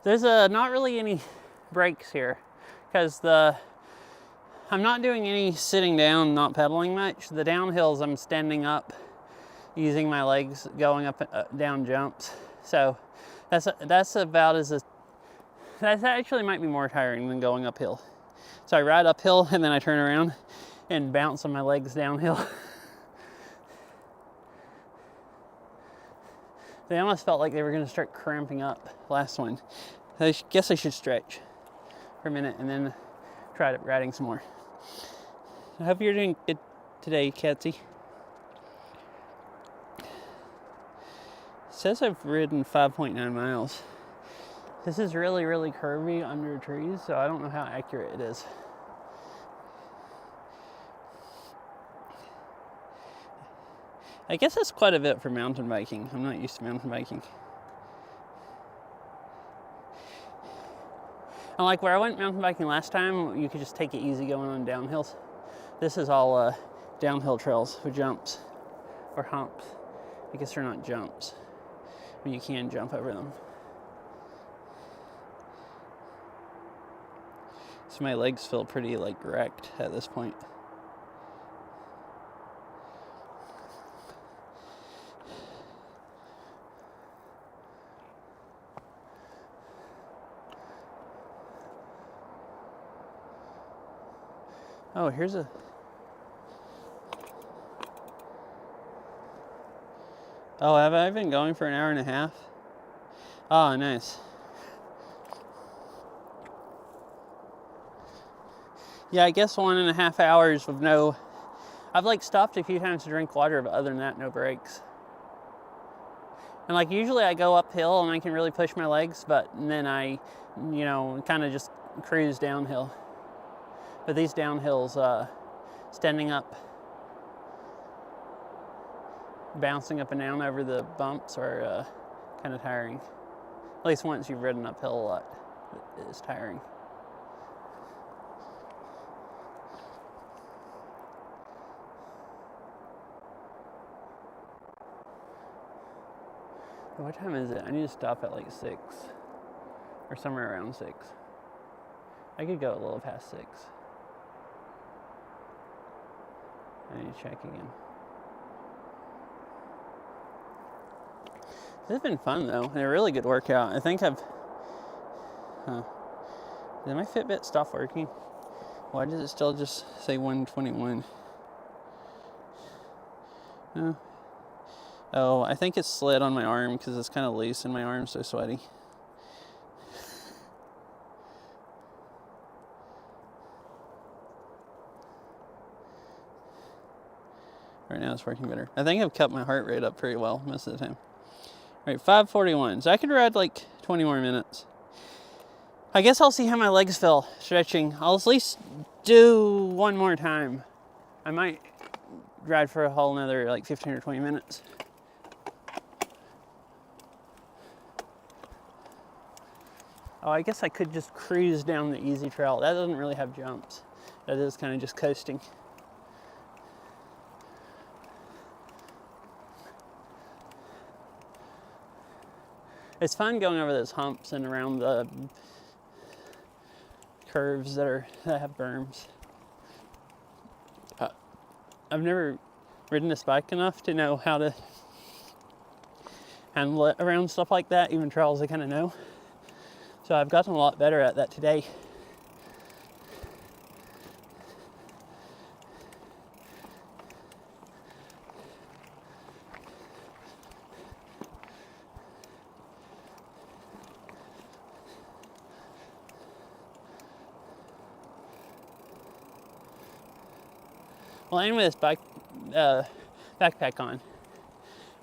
There's not really any breaks here because I'm not doing any sitting down, not pedaling much. The downhills I'm standing up, using my legs, going up down jumps. So that's about that actually might be more tiring than going uphill. So I ride uphill and then I turn around and bounce on my legs downhill. They almost felt like they were going to start cramping up last one. I guess I should stretch for a minute and then try riding some more. I hope you're doing good today, Catsy. It says I've ridden 5.9 miles. This is really, really curvy under trees, so I don't know how accurate it is. I guess that's quite a bit for mountain biking. I'm not used to mountain biking. And like where I went mountain biking last time, you could just take it easy going on downhills. This is all downhill trails with jumps or humps. I guess they're not jumps, but you can jump over them. So my legs feel pretty like wrecked at this point. Oh, here's a... Oh, have I been going for an hour and a half? Oh, nice. Yeah, I guess 1.5 hours with no... I've like stopped a few times to drink water, but other than that, no breaks. And like usually I go uphill and I can really push my legs, but then I, kind of just cruise downhill. But these downhills, standing up, bouncing up and down over the bumps are kind of tiring. At least once you've ridden uphill a lot, it is tiring. What time is it? I need to stop at like 6 or somewhere around 6. I could go a little past 6. I need to check again. This has been fun though, and a really good workout. I think I've... Did my Fitbit stop working? Why does it still just say 121? No. Oh, I think it's slid on my arm because it's kind of loose and my arm's so sweaty. Right now it's working better. I think I've kept my heart rate up pretty well most of the time. All right, 5:41. So I could ride like 20 more minutes. I guess I'll see how my legs feel stretching. I'll at least do one more time. I might ride for a whole another like 15 or 20 minutes. Oh, I guess I could just cruise down the easy trail. That doesn't really have jumps. That is kind of just coasting. It's fun going over those humps and around the curves that have berms. I've never ridden this bike enough to know how to handle it around stuff like that, even trails I kind of know. So I've gotten a lot better at that today. Well, and with this backpack on,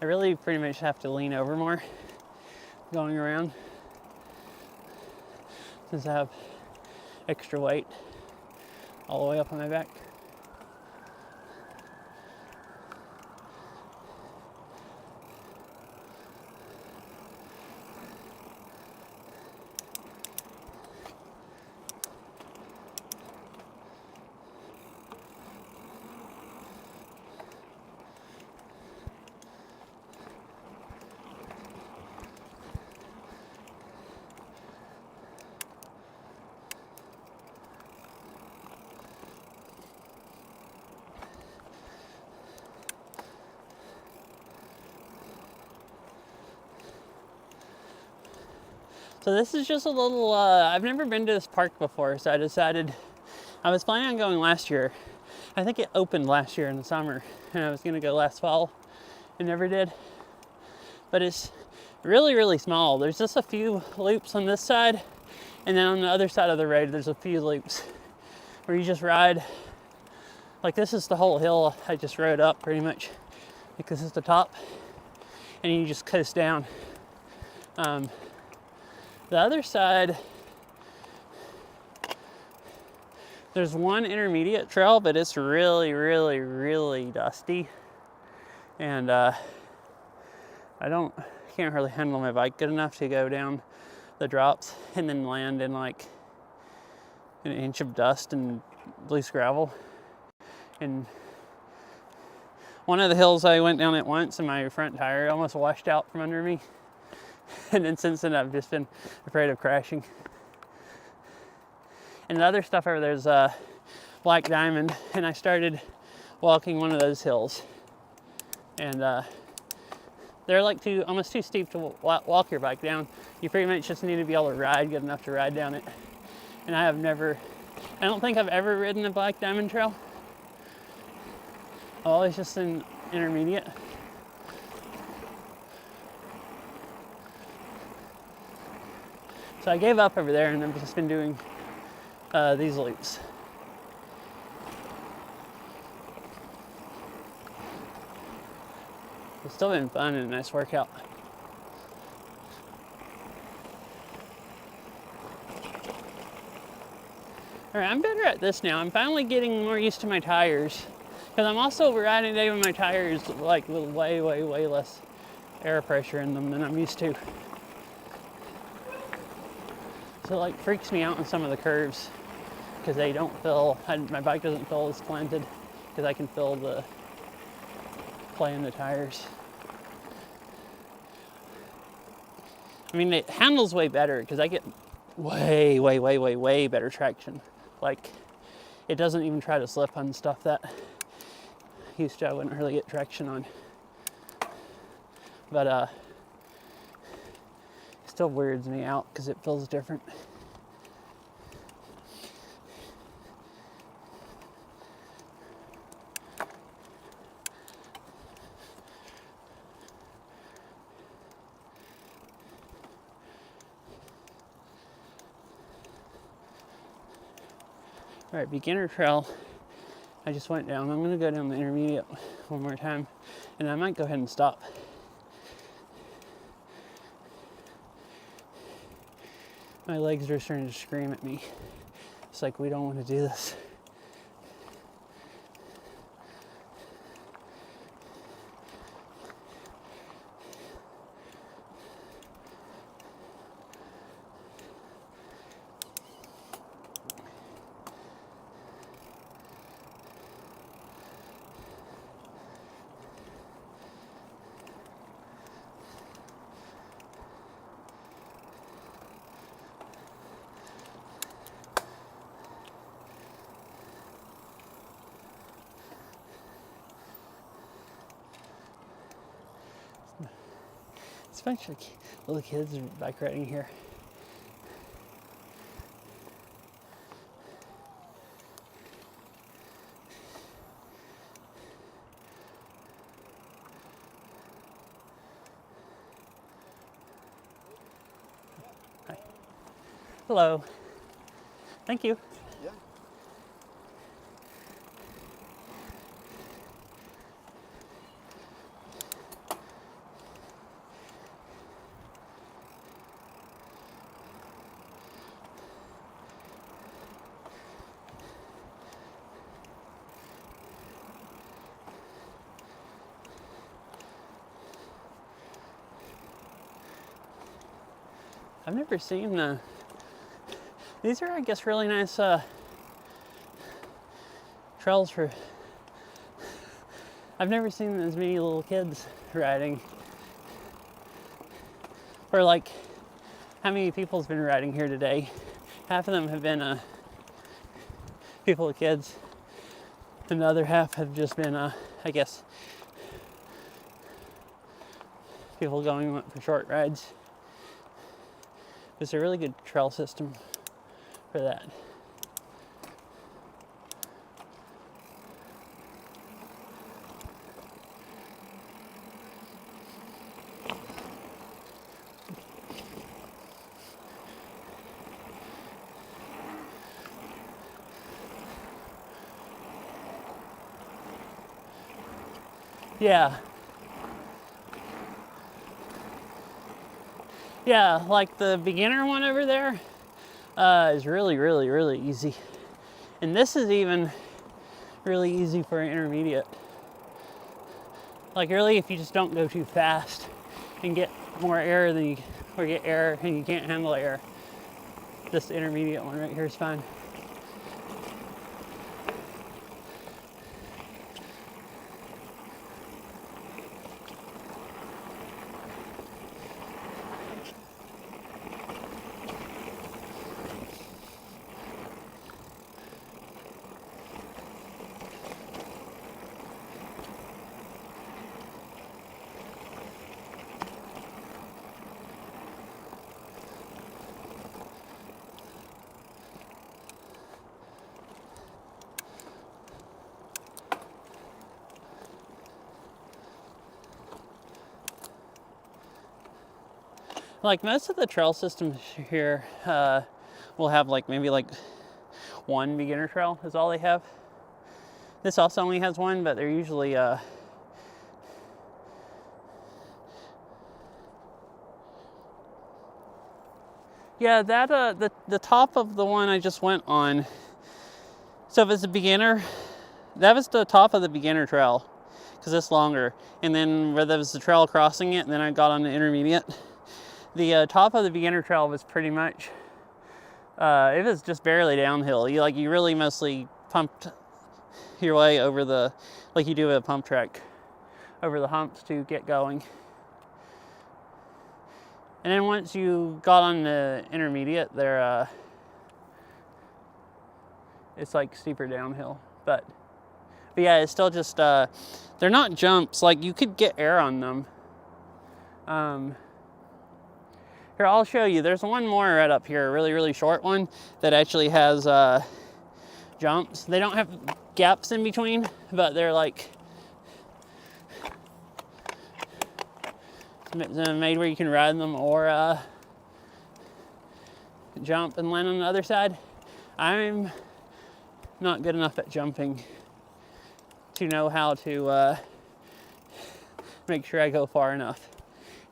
I really pretty much have to lean over more going around, since I have extra weight all the way up on my back. So this is just a little, I've never been to this park before, so I decided, I was planning on going last year. I think it opened last year in the summer, and I was gonna go last fall, and never did. But it's really, really small. There's just a few loops on this side, and then on the other side of the road, there's a few loops where you just ride. Like this is the whole hill I just rode up pretty much. Like this is the top, and you just coast down. The other side, there's one intermediate trail, but it's really, really, really dusty. And can't really handle my bike good enough to go down the drops and then land in like an inch of dust and loose gravel. And one of the hills I went down it once and my front tire almost washed out from under me. And then since then I've just been afraid of crashing. And the other stuff over there's Black Diamond, and I started walking one of those hills. And they're like almost too steep to walk your bike down. You pretty much just need to be able to ride good enough to ride down it. And I don't think I've ever ridden a Black Diamond trail. I've always just been intermediate. So I gave up over there and I've just been doing these loops. It's still been fun and a nice workout. All right, I'm better at this now. I'm finally getting more used to my tires, because I'm also riding today with my tires like with way, way, way less air pressure in them than I'm used to. So it like freaks me out on some of the curves because they don't feel, my bike doesn't feel as planted because I can feel the play in the tires. I mean, it handles way better because I get way, way, way, way, way better traction. Like, it doesn't even try to slip on stuff that used to I wouldn't really get traction on. But it still weirds me out because it feels different. All right, beginner trail, I just went down. I'm gonna go down the intermediate one more time, and I might go ahead and stop. My legs are starting to scream at me. It's like, we don't want to do this. It's a bunch of little kids bike riding here. Hi. Hello. Thank you. Yeah. I've never seen these are, I guess, really nice trails for, I've never seen as many little kids riding. Or like, how many people's been riding here today? Half of them have been people with kids, and the other half have just been, I guess, people going for short rides. It's a really good trail system for that. Yeah. Yeah, like the beginner one over there is really easy. And this is even really easy for an intermediate. Like really, if you just don't go too fast and get more air than you, or get air and you can't handle air, this intermediate one right here is fine. Like most of the trail systems here will have like maybe like one beginner trail is all they have. This also only has one, but they're usually yeah, that the top of the one I just went on. So if it's a beginner, that was the top of the beginner trail because it's longer. And then where there was the trail crossing it, and then I got on the intermediate. The top of the beginner trail was pretty much, it was just barely downhill. You really mostly pumped your way over the, like you do with a pump track, over the humps to get going. And then once you got on the intermediate, there, it's like steeper downhill. But yeah, it's still just, they're not jumps. Like you could get air on them. Here, I'll show you. There's one more right up here, a really short one that actually has jumps. They don't have gaps in between, but they're like made where you can ride them or jump and land on the other side. I'm not good enough at jumping to know how to make sure I go far enough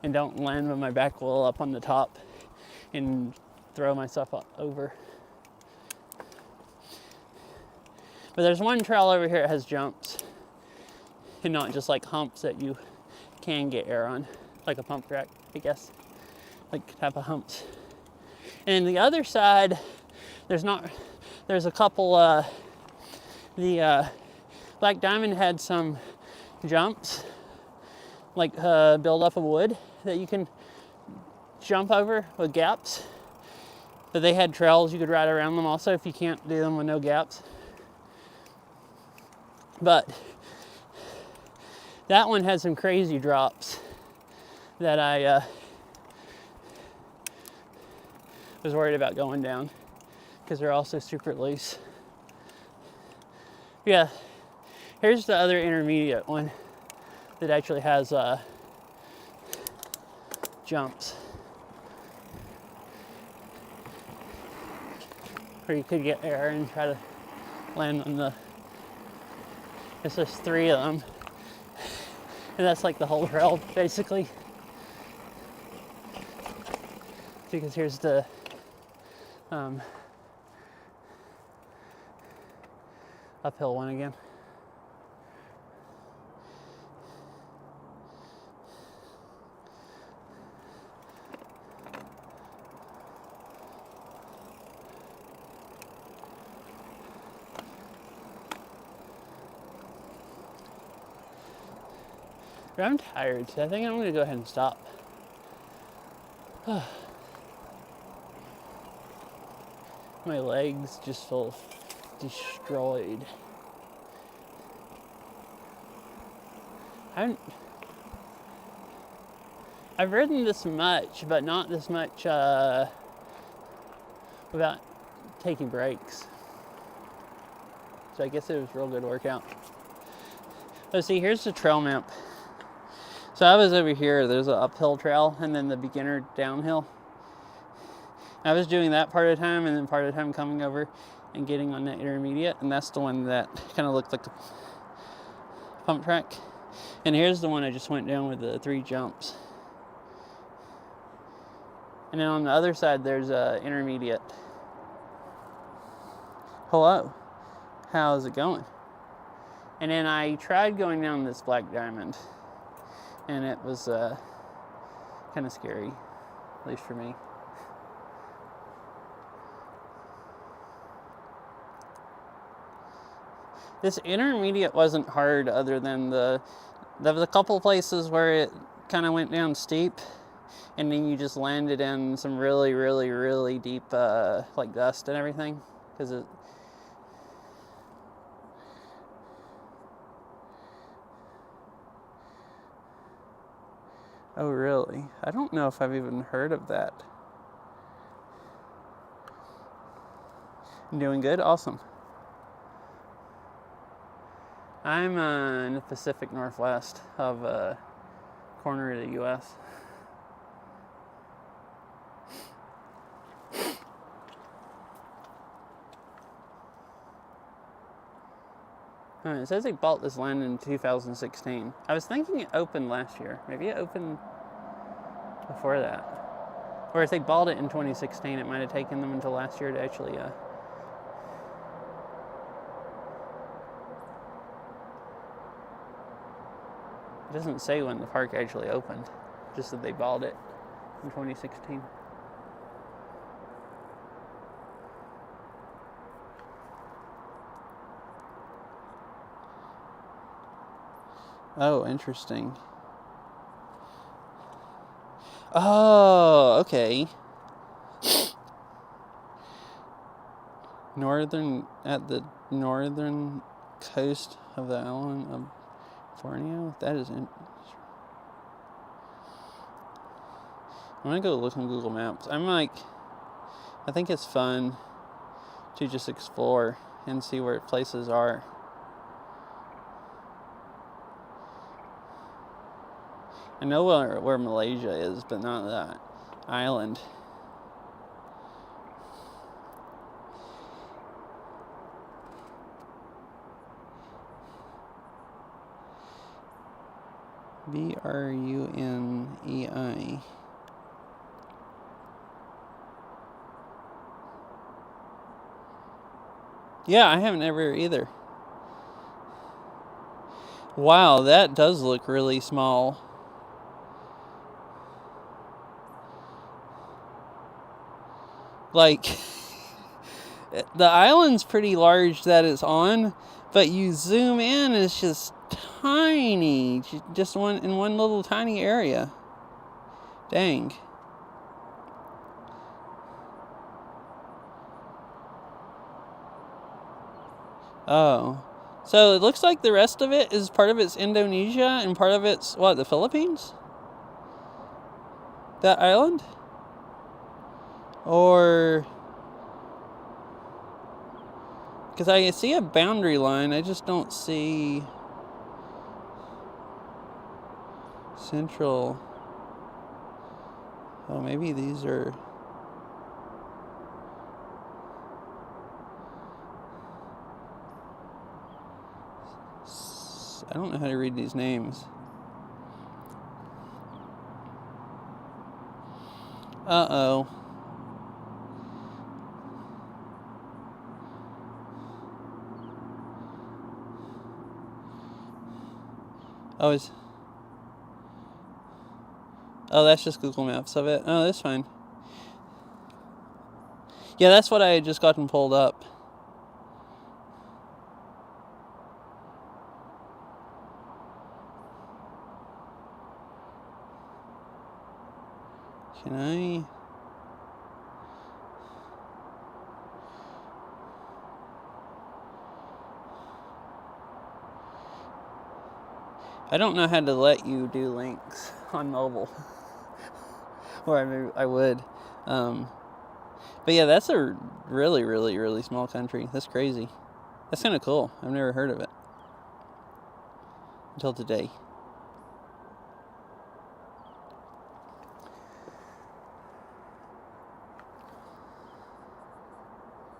and don't land with my back wheel up on the top and throw myself over. But there's one trail over here that has jumps and not just like humps that you can get air on, like a pump track, I guess, like type of humps. And the other side, there's a couple, the Black Diamond had some jumps, like build up of wood that you can jump over with gaps. But they had trails you could ride around them also if you can't do them with no gaps. But that one had some crazy drops that I was worried about going down because they're also super loose. Yeah, here's the other intermediate one that actually has jumps where you could get air and try to land on the, it's just 3 of them, and that's like the whole trail basically. Because here's the uphill one again. But I'm tired, so I think I'm gonna go ahead and stop. My legs just feel destroyed. I've ridden this much, but not this much without taking breaks. So I guess it was a real good workout. Let's see, here's the trail map. So I was over here, there's an uphill trail and then the beginner downhill. I was doing that part of the time, and then part of the time coming over and getting on that intermediate, and that's the one that kind of looked like the pump track. And here's the one I just went down with the 3 jumps. And then on the other side, there's a intermediate. Hello, how's it going? And then I tried going down this black diamond, and it was kind of scary, at least for me. This intermediate wasn't hard, other than there was a couple places where it kind of went down steep, and then you just landed in some really, really, really deep like dust and everything, because it. Oh really? I don't know if I've even heard of that. Doing good? Awesome. I'm in the Pacific Northwest of corner of the U.S. It says they bought this land in 2016. I was thinking it opened last year. Maybe it opened before that. Or if they bought it in 2016, it might have taken them until last year to actually it doesn't say when the park actually opened, just that they bought it in 2016. Oh, interesting. Oh, okay. At the northern coast of the island of Borneo? That is interesting. I'm gonna go look on Google Maps. I think it's fun to just explore and see where places are. I know where Malaysia is, but not that island. Brunei. Yeah, I haven't ever either. Wow, that does look really small. Like, the island's pretty large that it's on, but you zoom in and it's just tiny, just in one little tiny area. Dang. Oh. So it looks like the rest of it is part of it's Indonesia and part of it's, the Philippines? That island? Or, because I see a boundary line, I just don't see central. Oh, maybe these are. I don't know how to read these names. Uh-oh. Oh, that's just Google Maps of it. Oh, that's fine. Yeah, that's what I had just gotten pulled up. Can I? I don't know how to let you do links on mobile. Or I would. But yeah, that's a really, really, really small country. That's crazy. That's kind of cool. I've never heard of it until today.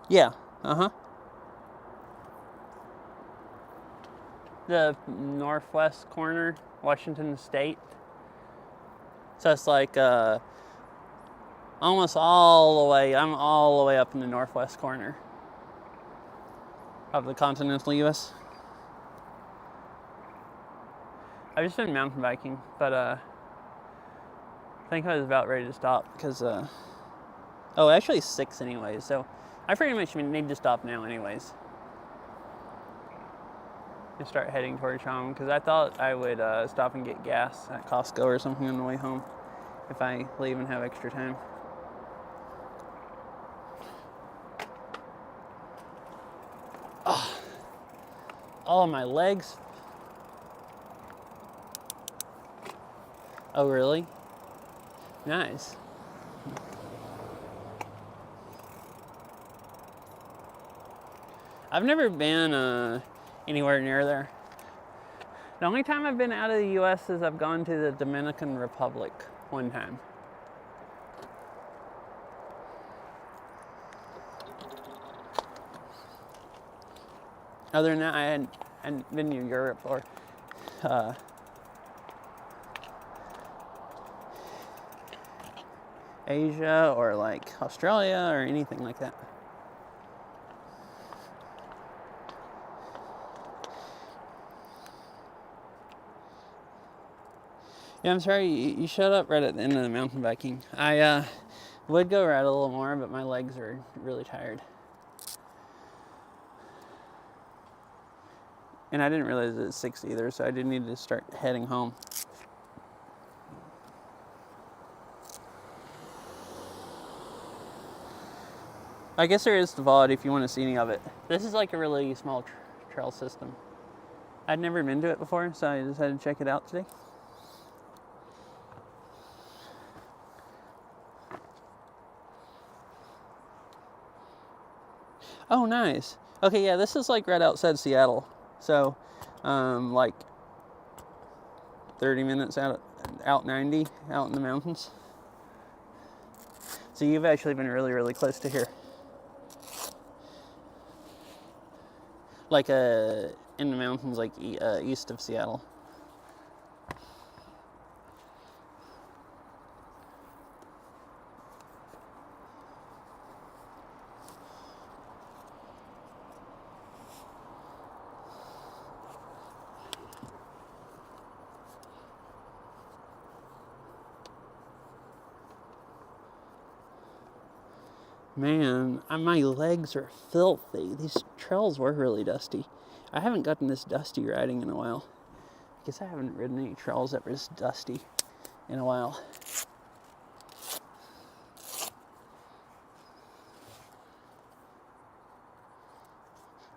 Yeah. Uh-huh. The northwest corner, Washington State. So it's like almost all the way, I'm all the way up in the northwest corner of the continental U.S. I've just been mountain biking, but I think I was about ready to stop because, oh, actually 6 anyways, so I pretty much need to stop now anyways. And start heading towards home because I thought I would stop and get gas at Costco or something on the way home if I leave and have extra time. Oh, my legs. Oh, really? Nice. I've never been anywhere near there. The only time I've been out of the U.S. is I've gone to the Dominican Republic one time. Other than that, I hadn't been to Europe or Asia or like Australia or anything like that. Yeah, I'm sorry, you showed up right at the end of the mountain biking. I would go ride a little more, but my legs are really tired. And I didn't realize it was 6 either, so I did need to start heading home. I guess there is the VOD if you want to see any of it. This is like a really small trail system. I'd never been to it before, so I decided to check it out today. Oh, nice. Okay, yeah, this is like right outside Seattle. So, like 30 minutes out 90, out in the mountains. So you've actually been really, really close to here. Like in the mountains, like east of Seattle. Man, my legs are filthy. These trails were really dusty. I haven't gotten this dusty riding in a while. I guess I haven't ridden any trails that were this dusty in a while.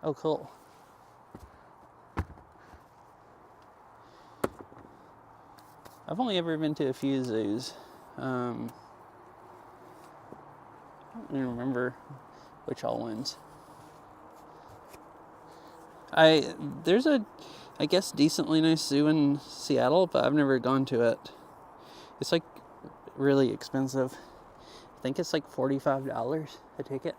Oh, cool. I've only ever been to a few zoos. I don't even remember which all wins. There's a, I guess, decently nice zoo in Seattle, but I've never gone to it. It's like really expensive. I think it's like $45 a ticket.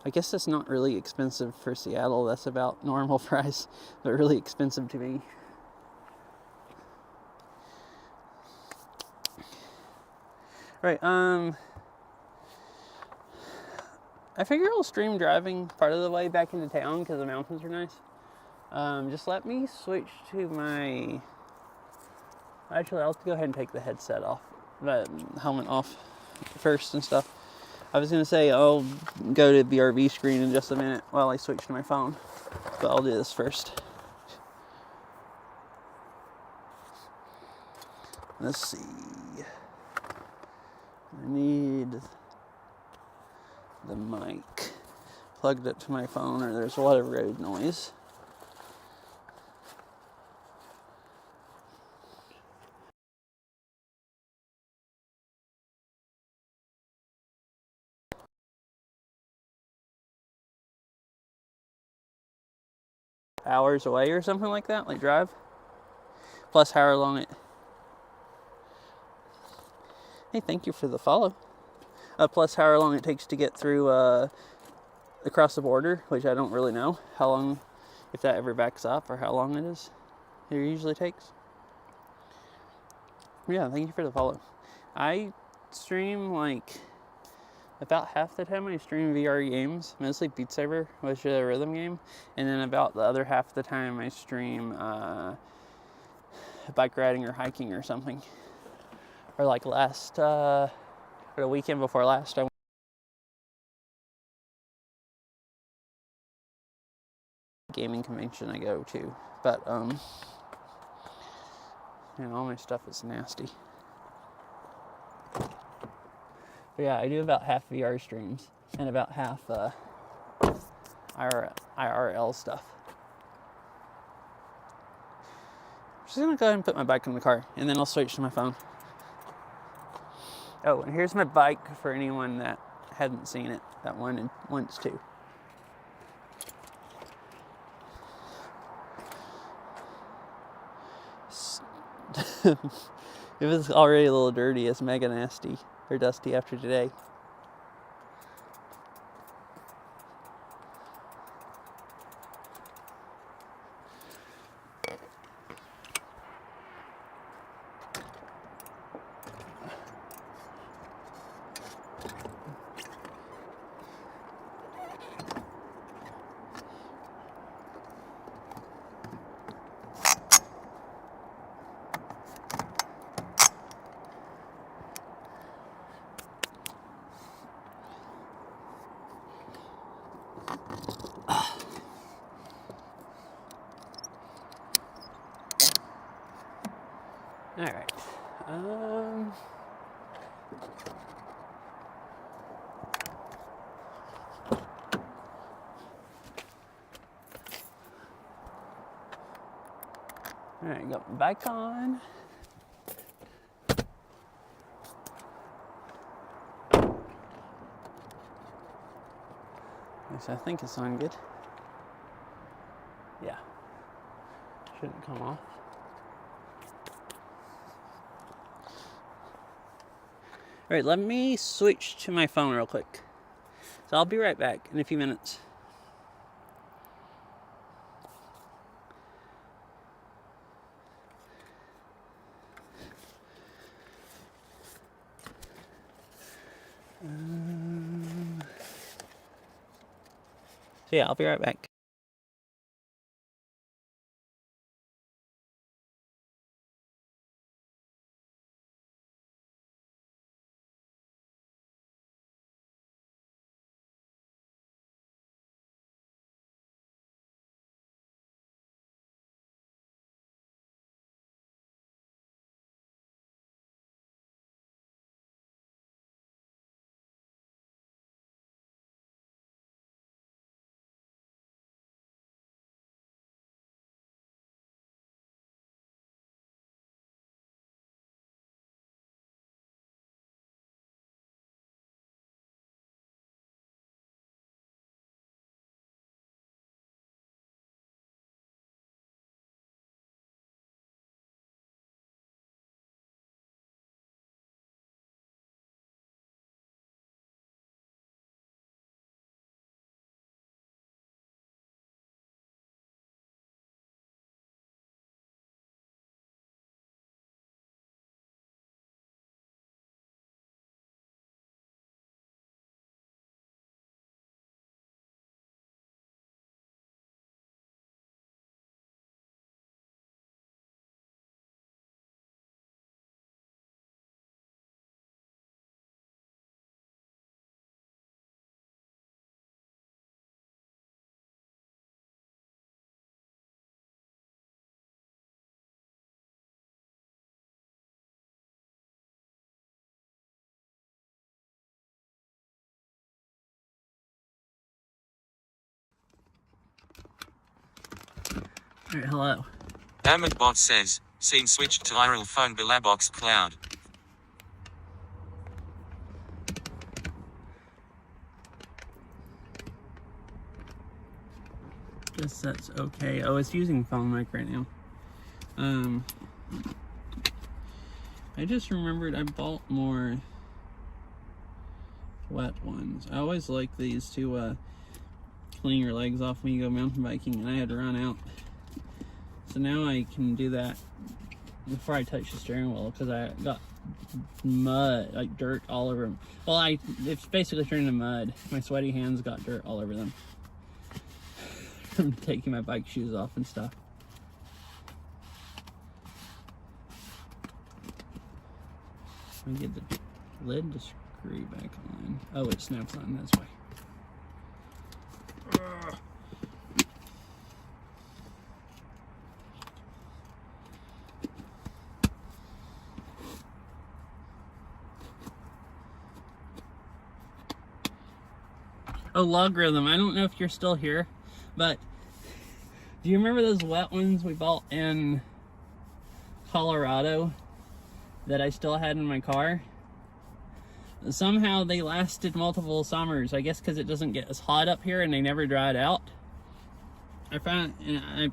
I guess that's not really expensive for Seattle. That's about normal price, but really expensive to me. Right, I figure I'll stream driving part of the way back into town because the mountains are nice. Just let me switch to my... Actually, I'll go ahead and take the headset off, the helmet off first and stuff. I was gonna say I'll go to the RV screen in just a minute while I switch to my phone, but I'll do this first. Let's see. I need the mic plugged up to my phone, or there's a lot of road noise. Hours away or something like that, like drive. Plus however long it... Hey, thank you for the follow. Plus however long it takes to get through across the border, which I don't really know how long, if that ever backs up or how long it usually takes. Yeah, thank you for the follow. I stream like about half the time I stream VR games, mostly Beat Saber, which is a rhythm game, and then about the other half of the time I stream bike riding or hiking or something. Or like or the weekend before last, I went to a gaming convention I go to, but all my stuff is nasty. But yeah, I do about half VR streams and about half IRL stuff. I'm just gonna go ahead and put my bike in the car, and then I'll switch to my phone. Oh, and here's my bike for anyone that hadn't seen it, that wants to. It was already a little dirty. It's mega nasty or dusty after today. All right. All right, got my bike on. Yes, I think it's on good. Yeah. Shouldn't come off. All right, let me switch to my phone real quick. So I'll be right back in a few minutes. So yeah, I'll be right back. Alright, hello. Ahmedbot says, scene switched to IRL phone Bilabox Cloud. Guess that's okay. Oh, it's using phone mic right now. I just remembered I bought more wet ones. I always like these to clean your legs off when you go mountain biking, and I had to run out. So now I can do that before I touch the steering wheel, because I got mud, like dirt all over them. Well, it's basically turned into mud. My sweaty hands got dirt all over them from taking my bike shoes off and stuff. Let me get the lid to screw back on. Oh, it snaps on this way. Oh, Logarithm, I don't know if you're still here, but do you remember those wet ones we bought in Colorado that I still had in my car? Somehow they lasted multiple summers, I guess because it doesn't get as hot up here and they never dried out. I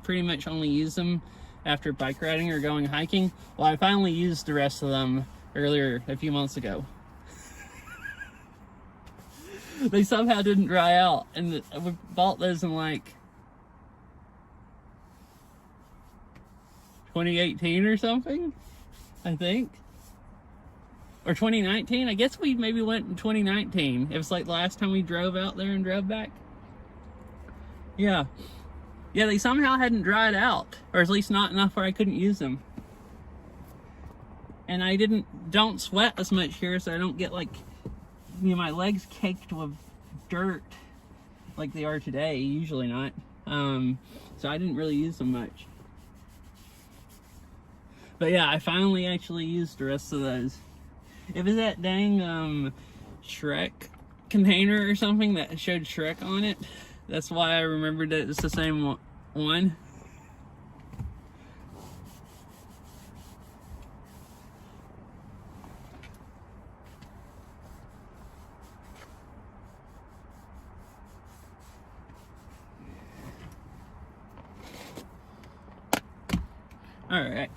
pretty much only use them after bike riding or going hiking. Well, I finally used the rest of them earlier, a few months ago. They somehow didn't dry out, and we bought those in like 2018 or something, I think, or 2019. I guess we maybe went in 2019. It was like the last time we drove out there and drove back. Yeah, they somehow hadn't dried out, or at least not enough where I couldn't use them. And I don't sweat as much here, so I don't get like, my legs caked with dirt like they are today, usually not. So I didn't really use them much. But yeah, I finally actually used the rest of those. It was that dang Shrek container or something that showed Shrek on it. That's why I remembered that it's the same one. All right.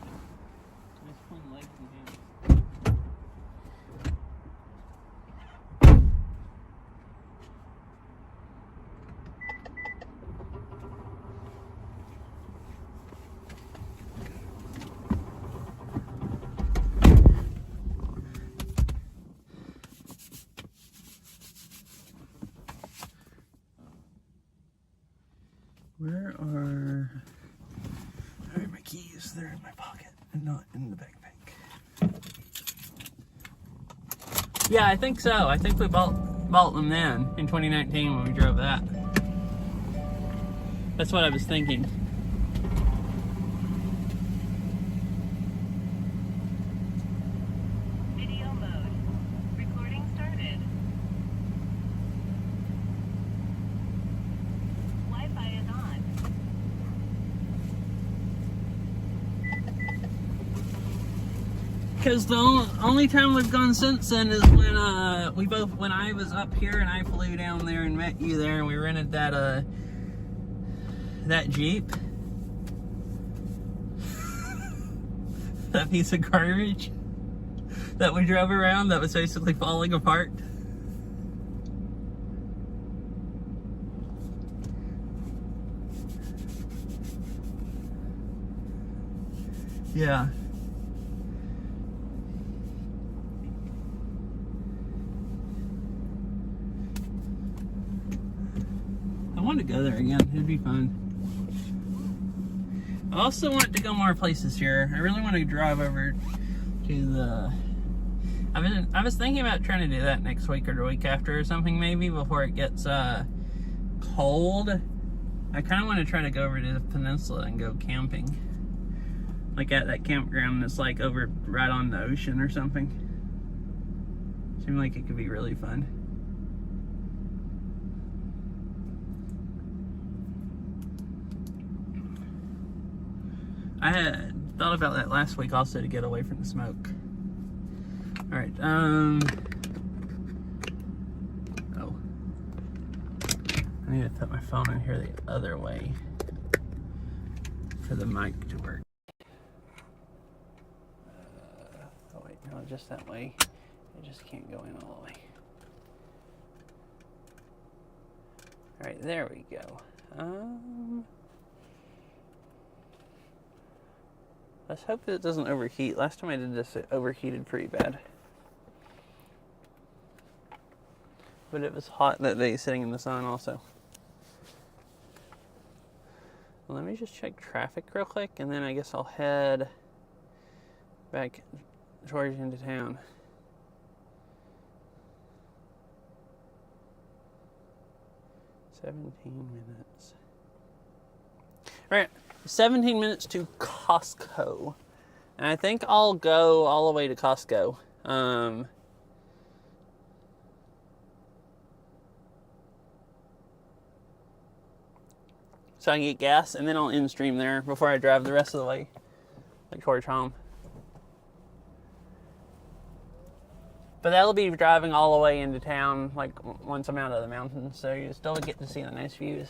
Where are my keys? They're in my pocket and not in the backpack. Yeah, I think so. I think we bought them then in 2019 when we drove that. That's what I was thinking. Video mode. Recording started. Wi-Fi is on. Because the only time we've gone since then is when when I was up here and I flew down there and met you there, and we rented that Jeep. That piece of garbage that we drove around that was basically falling apart. Yeah. I want to go there again. It'd be fun. I also want to go more places here. I really want to drive over to the... I was thinking about trying to do that next week or the week after or something, maybe, before it gets cold. I kind of want to try to go over to the peninsula and go camping. Like at that campground that's like over right on the ocean or something. Seemed like it could be really fun. I had thought about that last week also to get away from the smoke. All right. Oh, I need to put my phone in here the other way for the mic to work. Oh wait, no, just that way. It just can't go in all the way. All right, there we go. Let's hope that it doesn't overheat. Last time I did this, it overheated pretty bad. But it was hot that day sitting in the sun also. Well, let me just check traffic real quick, and then I guess I'll head back towards into town. $17 All right, 17 minutes to Costco. And I think I'll go all the way to Costco. So I can get gas, and then I'll in-stream there before I drive the rest of the way, like towards home. But that'll be driving all the way into town, like once I'm out of the mountains, so you still get to see the nice views.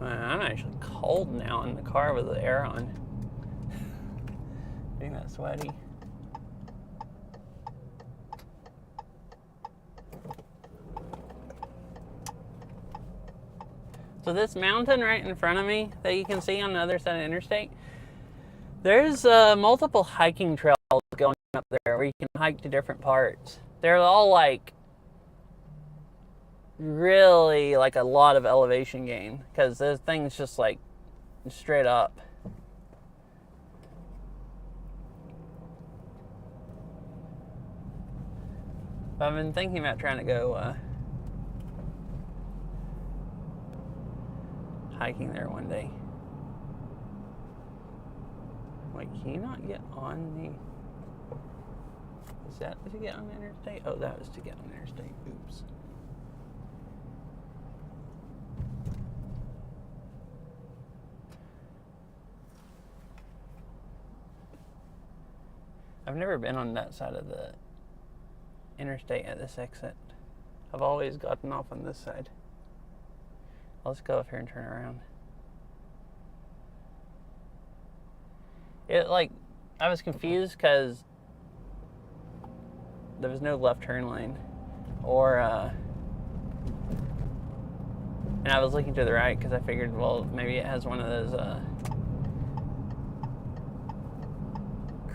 I'm actually cold now in the car with the air on. Getting that sweaty. So this mountain right in front of me that you can see on the other side of the interstate, there's multiple hiking trails going up there where you can hike to different parts. They're all like really like a lot of elevation gain because this thing's just like straight up. I've been thinking about trying to go hiking there one day. Wait, can you not get on the... Is that to get on the interstate? Oh, that was to get on the interstate. Oops. I've never been on that side of the interstate at this exit. I've always gotten off on this side. I'll just go up here and turn around. I was confused because there was no left turn lane, and I was looking to the right because I figured, well, maybe it has one of those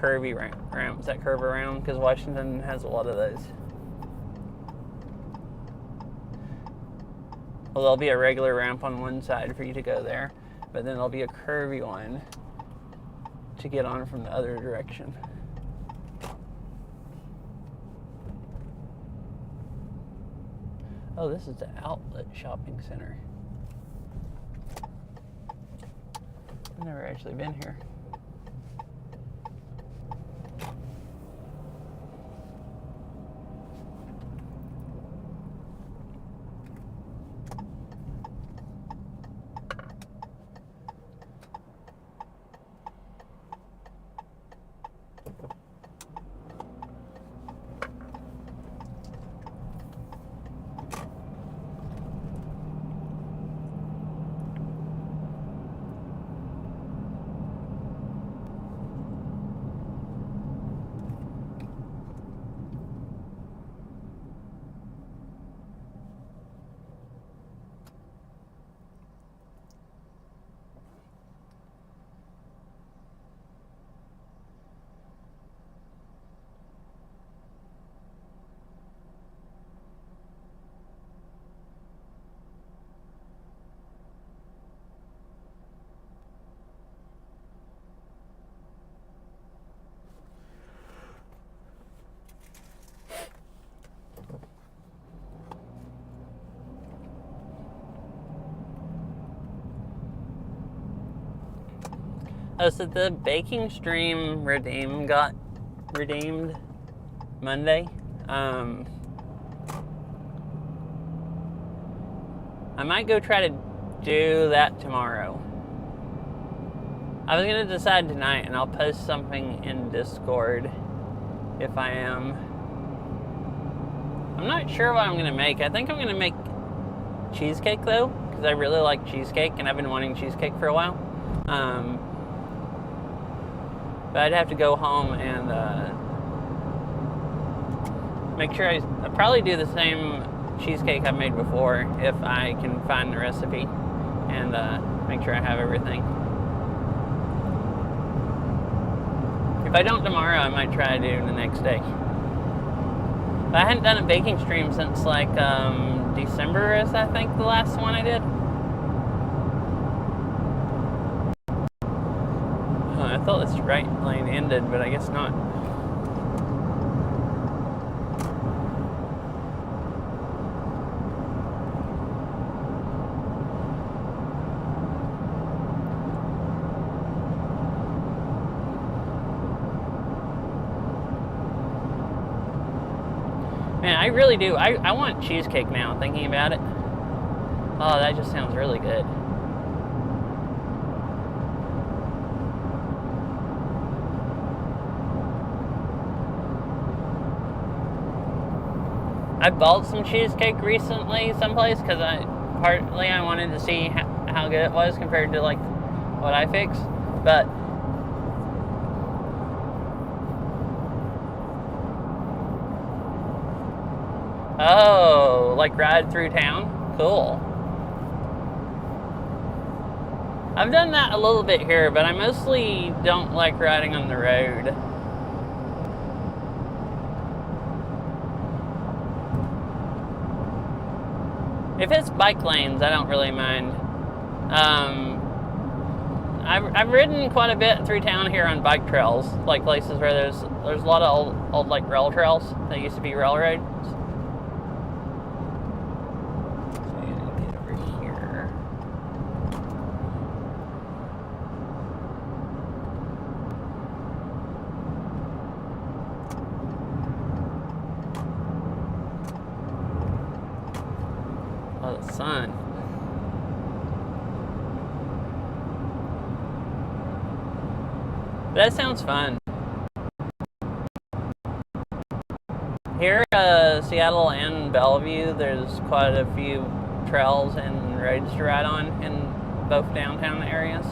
curvy ramps that curve around, because Washington has a lot of those. Well, there'll be a regular ramp on one side for you to go there, but then there'll be a curvy one to get on from the other direction. Oh, this is the Outlet Shopping Center. I've never actually been here. Oh, so the baking stream redeem got redeemed Monday. I might go try to do that tomorrow. I was gonna decide tonight, and I'll post something in Discord if I am. I'm not sure what I'm gonna make. I think I'm gonna make cheesecake though, because I really like cheesecake, and I've been wanting cheesecake for a while. But I'd have to go home and make sure I probably do the same cheesecake I've made before if I can find the recipe, and make sure I have everything. If I don't tomorrow, I might try to do the next day. But I hadn't done a baking stream since like December is I think the last one I did. I thought this right lane ended, but I guess not. Man, I really do. I want cheesecake now, thinking about it. Oh, that just sounds really good. I bought some cheesecake recently someplace because I wanted to see how good it was compared to like what I fixed. But oh, like ride through town? Cool. I've done that a little bit here, but I mostly don't like riding on the road. If it's bike lanes, I don't really mind. I've ridden quite a bit through town here on bike trails, like places where there's a lot of old like rail trails that used to be railroads. So I'm gonna get over here. Oh, the sun. That sounds fun. Here, Seattle and Bellevue, there's quite a few trails and roads to ride on in both downtown areas.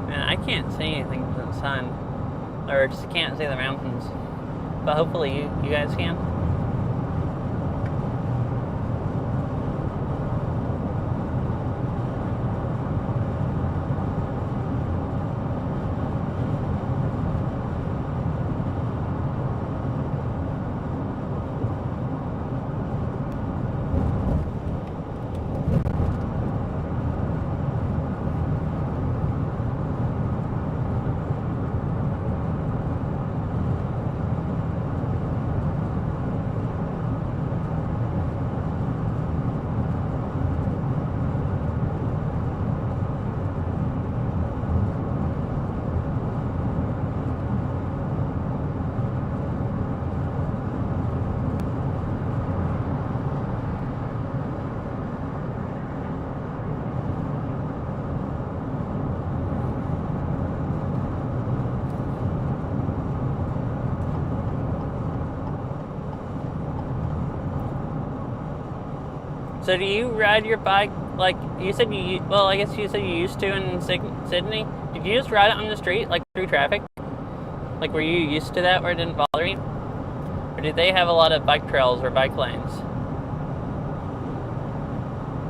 I can't see anything from the sun, or just can't see the mountains, but hopefully you guys can. So do you ride your bike, like you said well, I guess you said you used to in Sydney. Did you just ride it on the street, like through traffic? Like, were you used to that where it didn't bother you? Or did they have a lot of bike trails or bike lanes?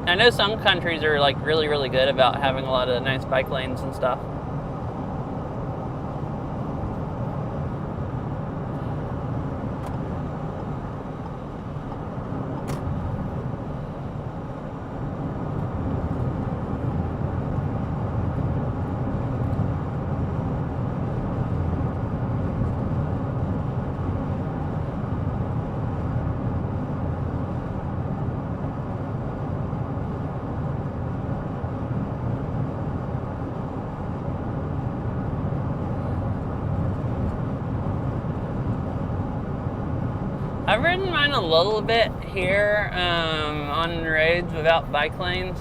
I know some countries are like really, really good about having a lot of nice bike lanes and stuff. I've ridden mine a little bit here on roads without bike lanes.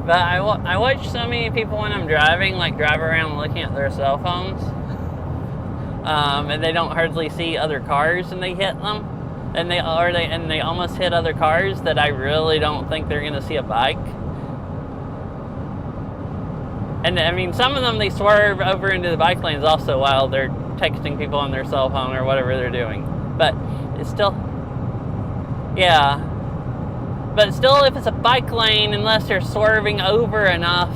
But I watch so many people when I'm driving, like drive around looking at their cell phones. And they don't hardly see other cars and they hit them. And they almost hit other cars that I really don't think they're gonna see a bike. And I mean, some of them, they swerve over into the bike lanes also while they're texting people on their cell phone or whatever they're doing. But it's still, yeah. But still, if it's a bike lane, unless they're swerving over enough,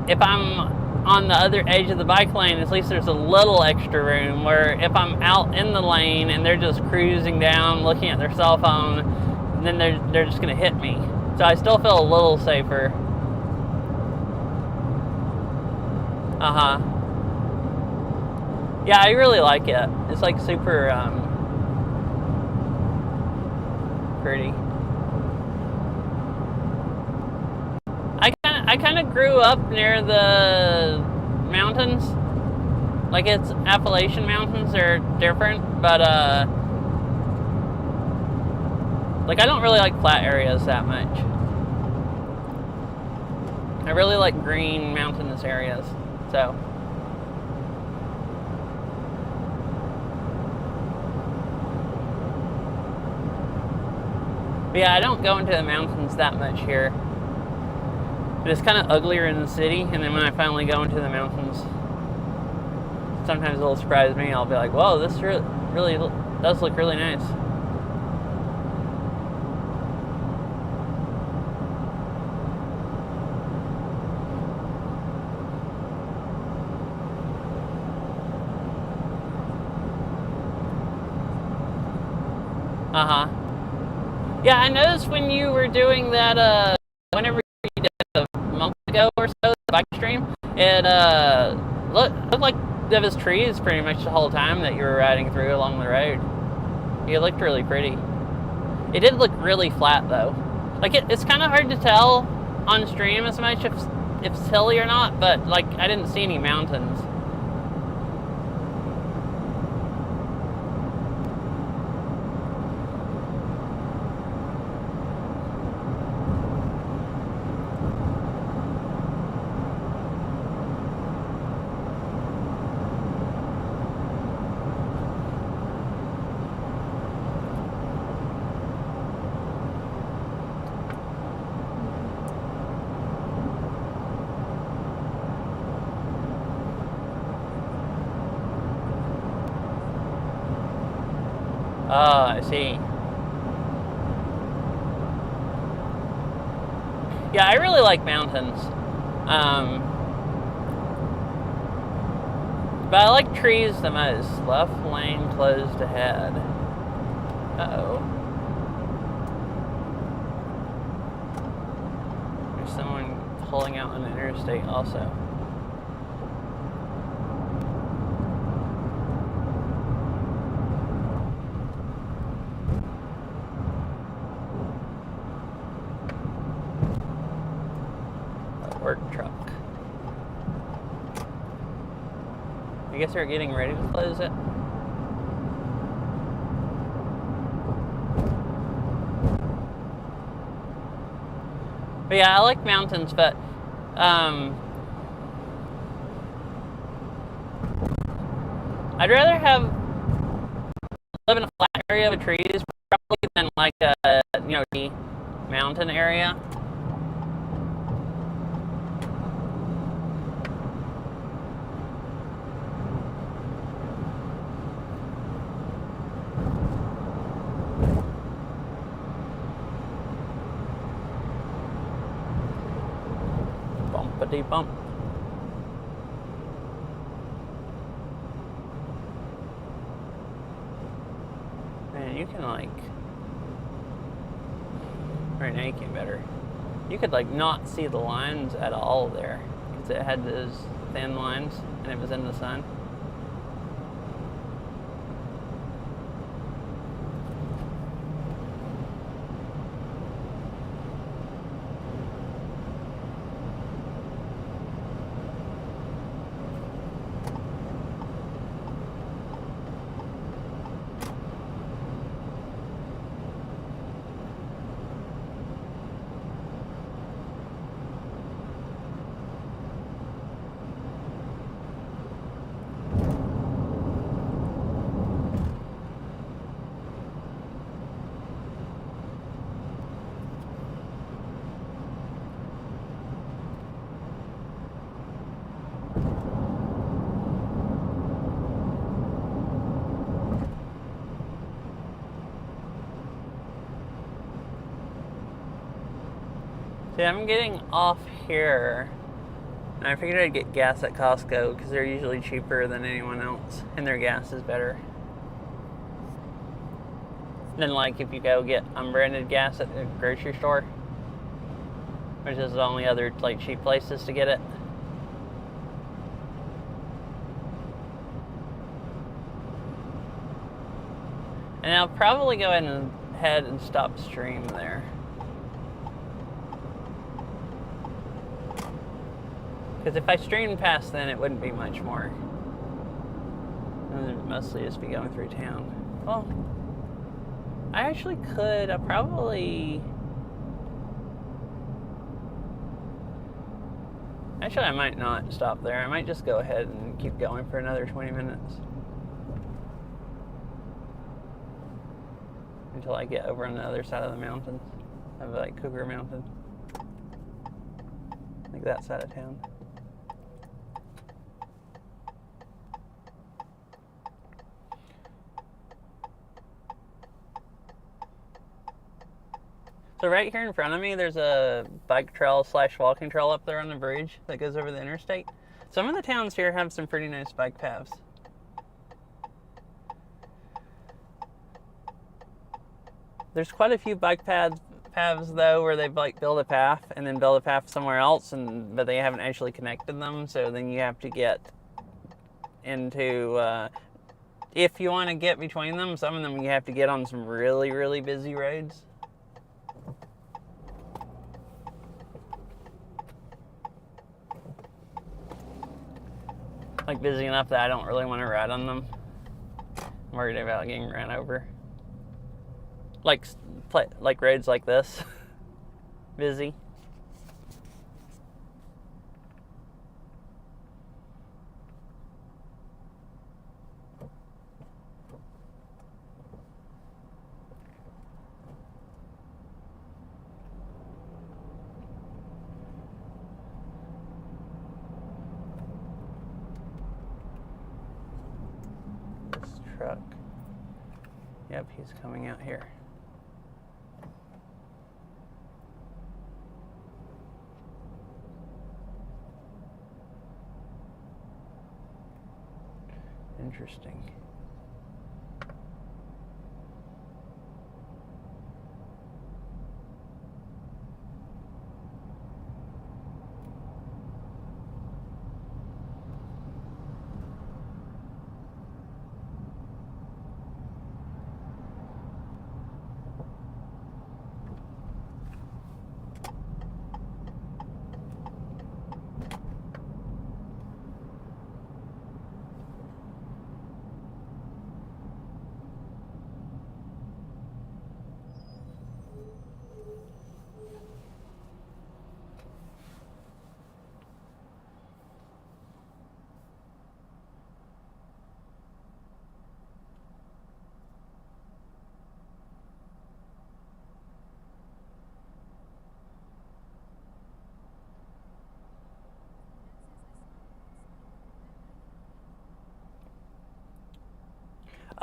if I'm on the other edge of the bike lane, at least there's a little extra room. Where if I'm out in the lane and they're just cruising down, looking at their cell phone, then they're just gonna hit me. So I still feel a little safer. Yeah, I really like it. It's like super pretty. I kind of grew up near the mountains. Like, it's Appalachian Mountains, they're different, but like, I don't really like flat areas that much. I really like green mountainous areas. So but yeah, I don't go into the mountains that much here. It's kind of uglier in the city, and then when I finally go into the mountains, sometimes it'll surprise me. I'll be like, whoa, this really does look really nice. Yeah, I noticed when you were doing that, whenever you did it a month ago or so, the bike stream, it looked like there was trees pretty much the whole time that you were riding through along the road. It looked really pretty. It did look really flat though. Like, it's kind of hard to tell on stream as much if it's hilly or not, but like, I didn't see any mountains. Oh, I see. Yeah, I really like mountains. But I like trees the most. Left lane closed ahead. Uh-oh. There's someone pulling out on the interstate also. Work truck. I guess they're getting ready to close it. But yeah, I like mountains, but I'd rather live in a flat area with trees probably than like a Coyote mountain area. Bumpity bump. Man, you can like, right now you can better. You could like not see the lines at all there because it had those thin lines and it was in the sun. See, I'm getting off here, and I figured I'd get gas at Costco because they're usually cheaper than anyone else, and their gas is better than like if you go get unbranded gas at the grocery store, which is the only other like cheap places to get it. And I'll probably go ahead and stop stream there. Because if I streamed past then, it wouldn't be much more. It would mostly just be going through town. Well, I actually could. I might not stop there. I might just go ahead and keep going for another 20 minutes. Until I get over on the other side of the mountains. Of like Cougar Mountain. Like that side of town. So right here in front of me, there's a bike trail / walking trail up there on the bridge that goes over the interstate. Some of the towns here have some pretty nice bike paths. There's quite a few bike paths though where they've like built a path and then built a path somewhere else, but they haven't actually connected them. So then you have to get into, if you want to get between them, some of them you have to get on some really, really busy roads. Like busy enough that I don't really want to ride on them. I'm worried about getting ran over. Like roads like this. Busy. Truck. Yep, he's coming out here. Interesting.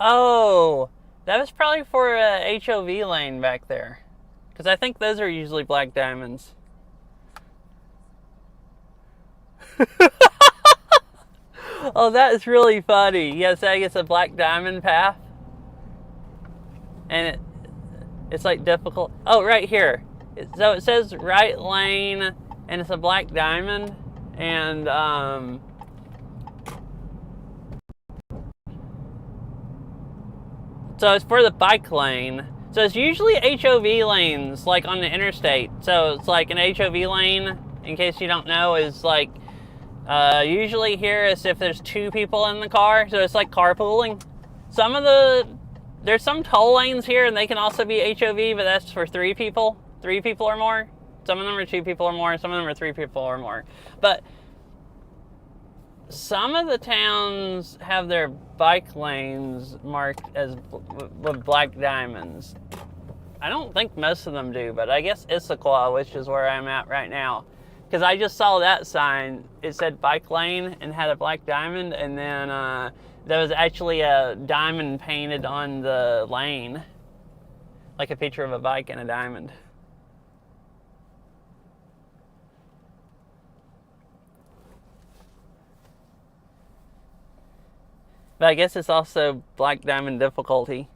Oh, that was probably for a HOV lane back there. Because I think those are usually black diamonds. Oh, that is really funny. Yes, I guess a black diamond path. And it's like difficult. Oh, right here. So it says right lane, and it's a black diamond. And, so it's for the bike lane. So it's usually HOV lanes, like on the interstate. So it's like an HOV lane, in case you don't know, is like, usually here is if there's two people in the car. So it's like carpooling. There's some toll lanes here, and they can also be HOV, but that's for 3 people or more. Some of them are 2 people or more, some of them are 3 people or more. But some of the towns have their bike lanes marked as with black diamonds. I don't think most of them do, but I guess Issaquah, which is where I'm at right now, because I just saw that sign. It said bike lane and had a black diamond, and then there was actually a diamond painted on the lane, like a picture of a bike and a diamond. But I guess it's also black diamond difficulty.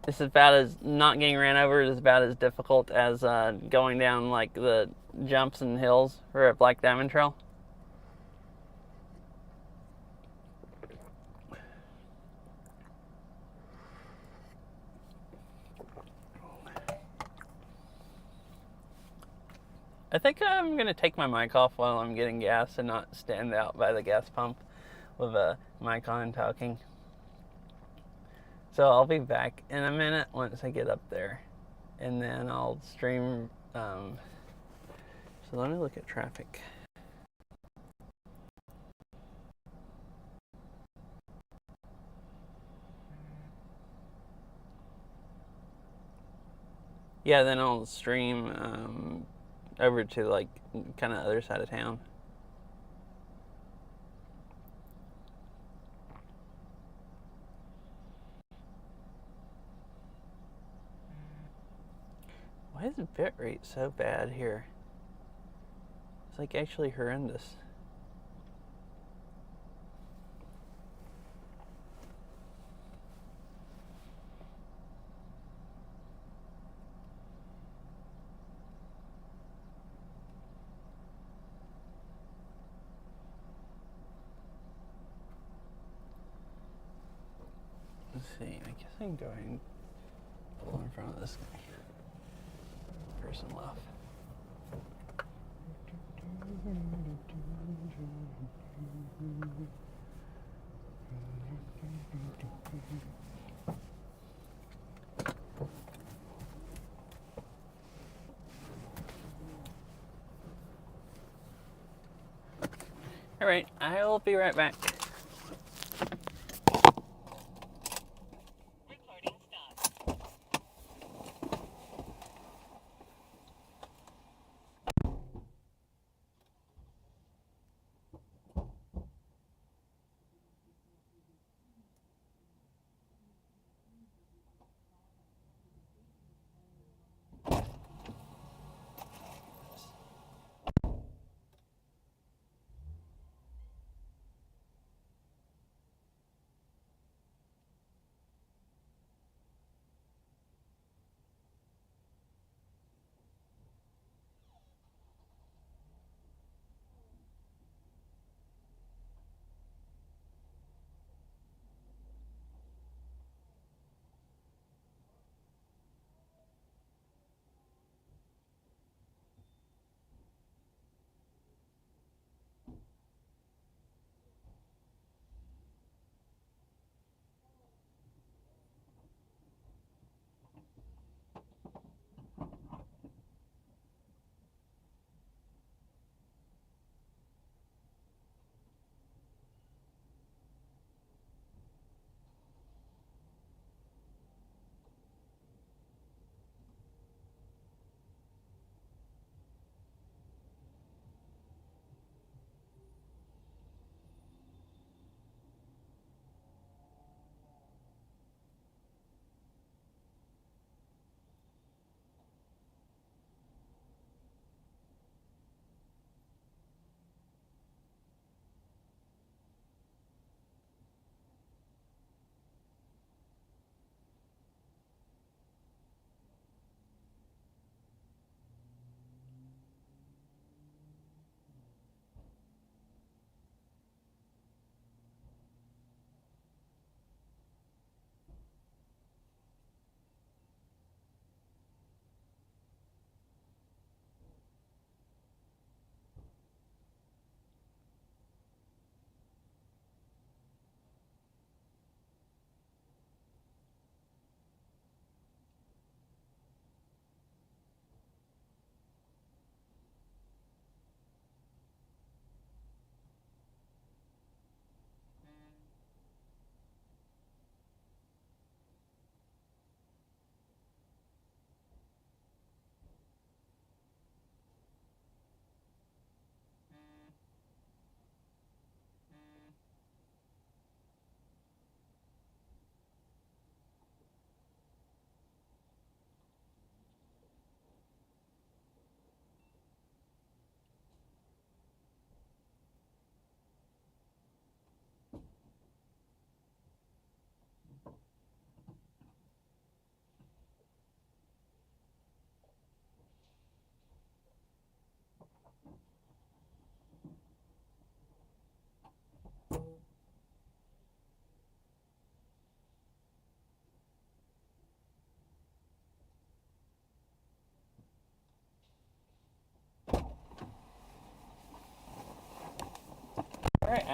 It's about as, not getting ran over is about as difficult as going down like the jumps and hills for a black diamond trail. I think I'm going to take my mic off while I'm getting gas and not stand out by the gas pump with a mic on talking. So I'll be back in a minute once I get up there, and then I'll stream. So let me look at traffic. Yeah, then I'll stream over to like kind of other side of town. Why is the bitrate so bad here? It's like actually horrendous. Let's see, I guess I can go ahead and pull in front of this guy. Person left. All right, I will be right back. Recording stopped.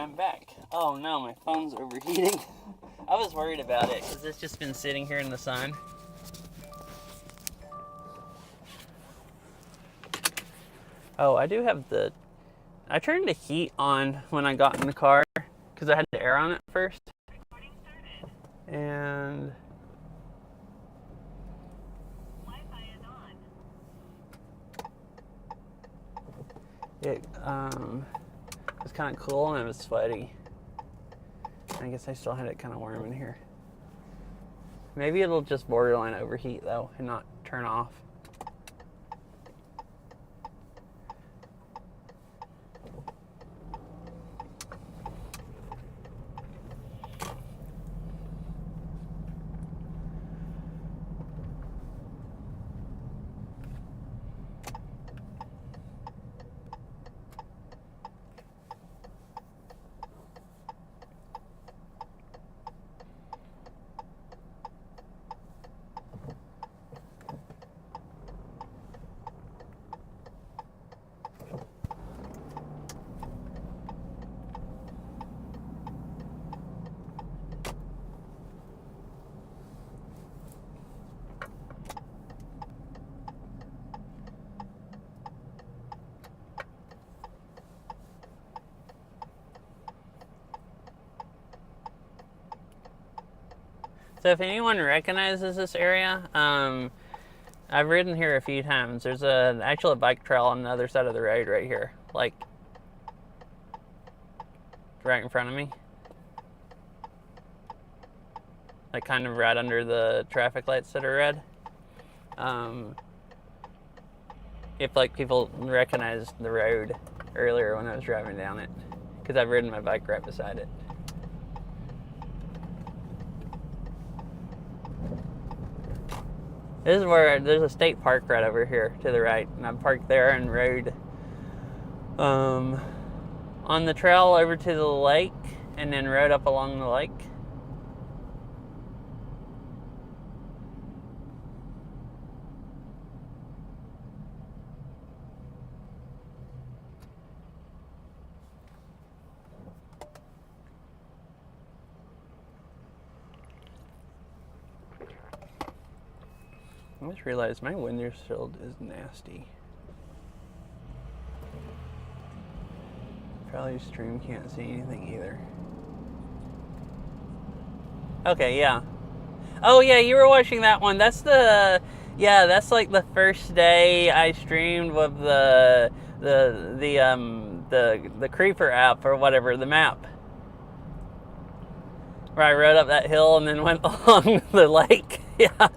I'm back. Oh no, my phone's overheating. I was worried about it because it's just been sitting here in the sun. Oh, I do have I turned the heat on when I got in the car because I had the air on it first. Recording started. And Wi-Fi is on. it was kind of cool and it was sweaty. I guess I still had it kind of warm in here. Maybe it'll just borderline overheat though and not turn off. So if anyone recognizes this area, I've ridden here a few times. There's actually a bike trail on the other side of the road right here, like right in front of me. Like kind of right under the traffic lights that are red. If like people recognized the road earlier when I was driving down it, because I've ridden my bike right beside it. This is where there's a state park right over here to the right, and I'm parked there and rode on the trail over to the lake, and then rode up along the lake. I just realized my windshield is nasty. Probably stream can't see anything either. Okay, yeah. Oh yeah, you were watching that one. That's that's like the first day I streamed with the Creeper app or whatever, the map. Where I rode up that hill and then went along the lake. Yeah.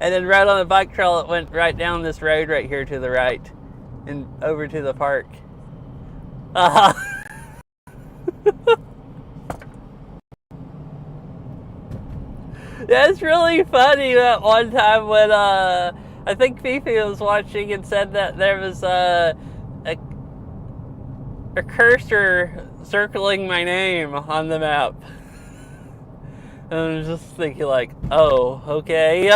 And then right on the bike trail, it went right down this road right here to the right and over to the park. That's really funny that one time when I think Fifi was watching and said that there was a cursor circling my name on the map. And I was just thinking like, oh, okay.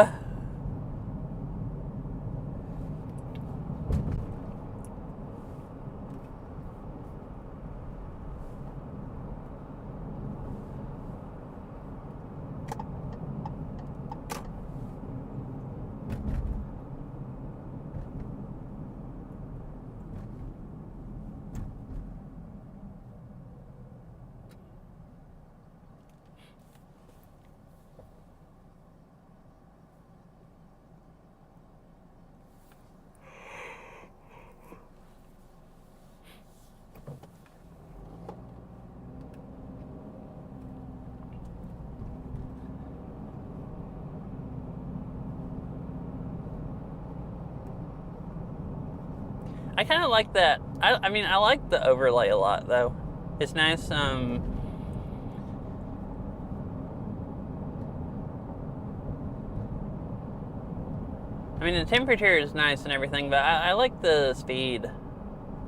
I kind of like that. I mean, I like the overlay a lot, though. It's nice. I mean, the temperature is nice and everything, but I like the speed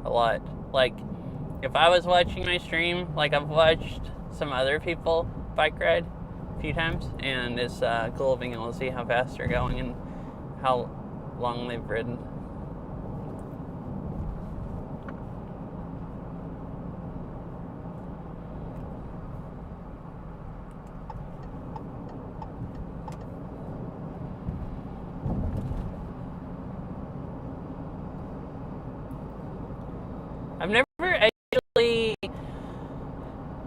a lot. Like, if I was watching my stream, like I've watched some other people bike ride a few times, and it's cool being able to see how fast they're going and how long they've ridden.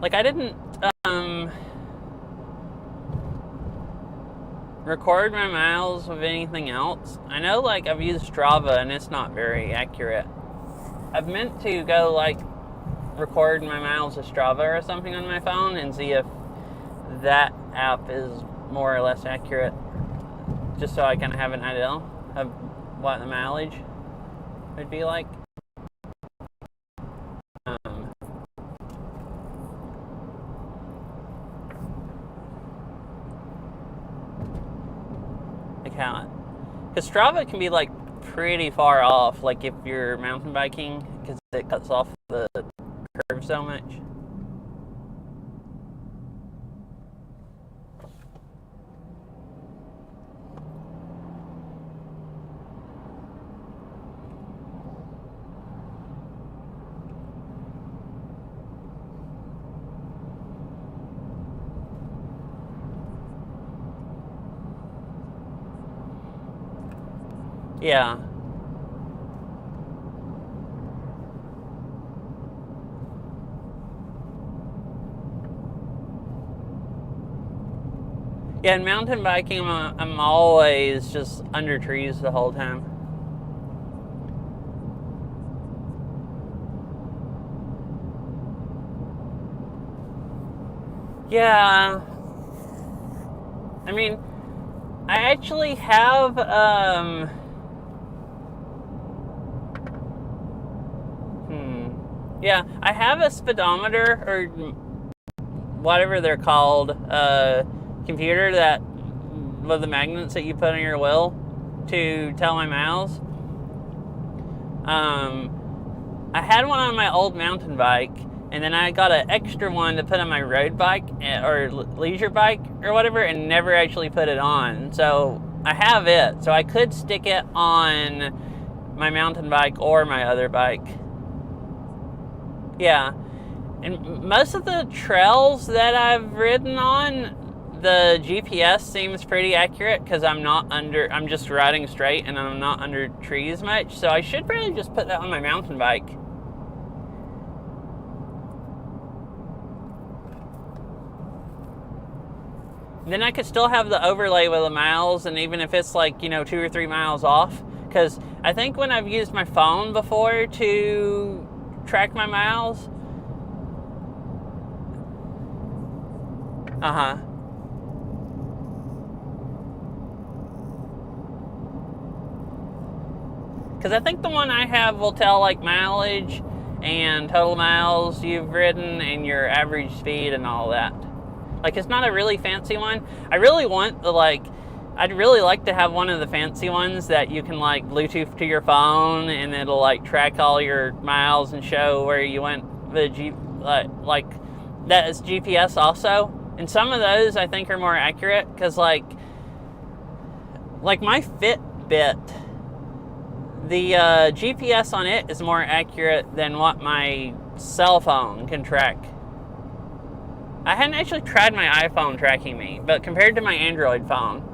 like I didn't record my miles with anything else. I know like I've used Strava and it's not very accurate. I've meant to go like record my miles with Strava or something on my phone and see if that app is more or less accurate, just so I kind of have an idea of what the mileage would be like. Like how, because Strava can be like pretty far off, like if you're mountain biking, because it cuts off the curve so much. Yeah. Yeah, in mountain biking, I'm always just under trees the whole time. Yeah. I mean, I actually have, yeah, I have a speedometer, or whatever they're called, computer that, with the magnets that you put on your wheel to tell my miles. I had one on my old mountain bike, and then I got an extra one to put on my road bike or leisure bike or whatever, and never actually put it on. So I have it, so I could stick it on my mountain bike or my other bike. Yeah, and most of the trails that I've ridden on, the GPS seems pretty accurate because I'm just riding straight and I'm not under trees much. So I should probably just put that on my mountain bike. Then I could still have the overlay with the miles, and even if it's like, 2 or 3 miles off, because I think when I've used my phone before to track my miles, because I think the one I have will tell like mileage and total miles you've ridden and your average speed and all that. Like, it's not a really fancy one. I really want I'd really like to have one of the fancy ones that you can like Bluetooth to your phone and it'll like track all your miles and show where you went with like that is GPS also. And some of those I think are more accurate because like my Fitbit, the GPS on it is more accurate than what my cell phone can track. I hadn't actually tried my iPhone tracking me, but compared to my Android phone,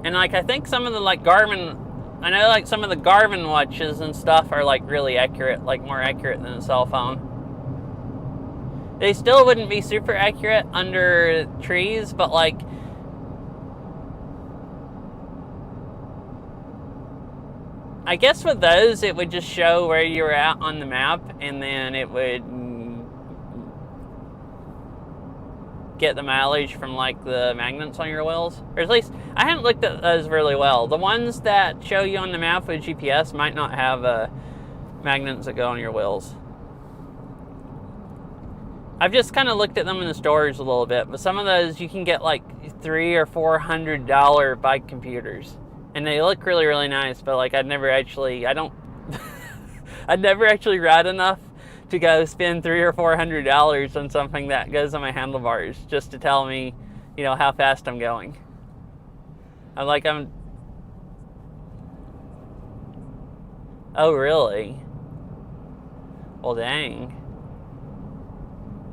and like I think some of the like Garmin, I know like some of the Garmin watches and stuff are like really accurate, like more accurate than a cell phone. They still wouldn't be super accurate under trees, but like I guess with those it would just show where you were at on the map, and then it would get the mileage from like the magnets on your wheels. Or at least I haven't looked at those really well. The ones that show you on the map with GPS might not have magnets that go on your wheels. I've just kind of looked at them in the stores a little bit, but some of those you can get like $300 or $400 bike computers, and they look really, really nice. But like I'd never actually ride enough to go spend $300 or $400 on something that goes on my handlebars just to tell me, how fast I'm going. Oh, really? Well, dang.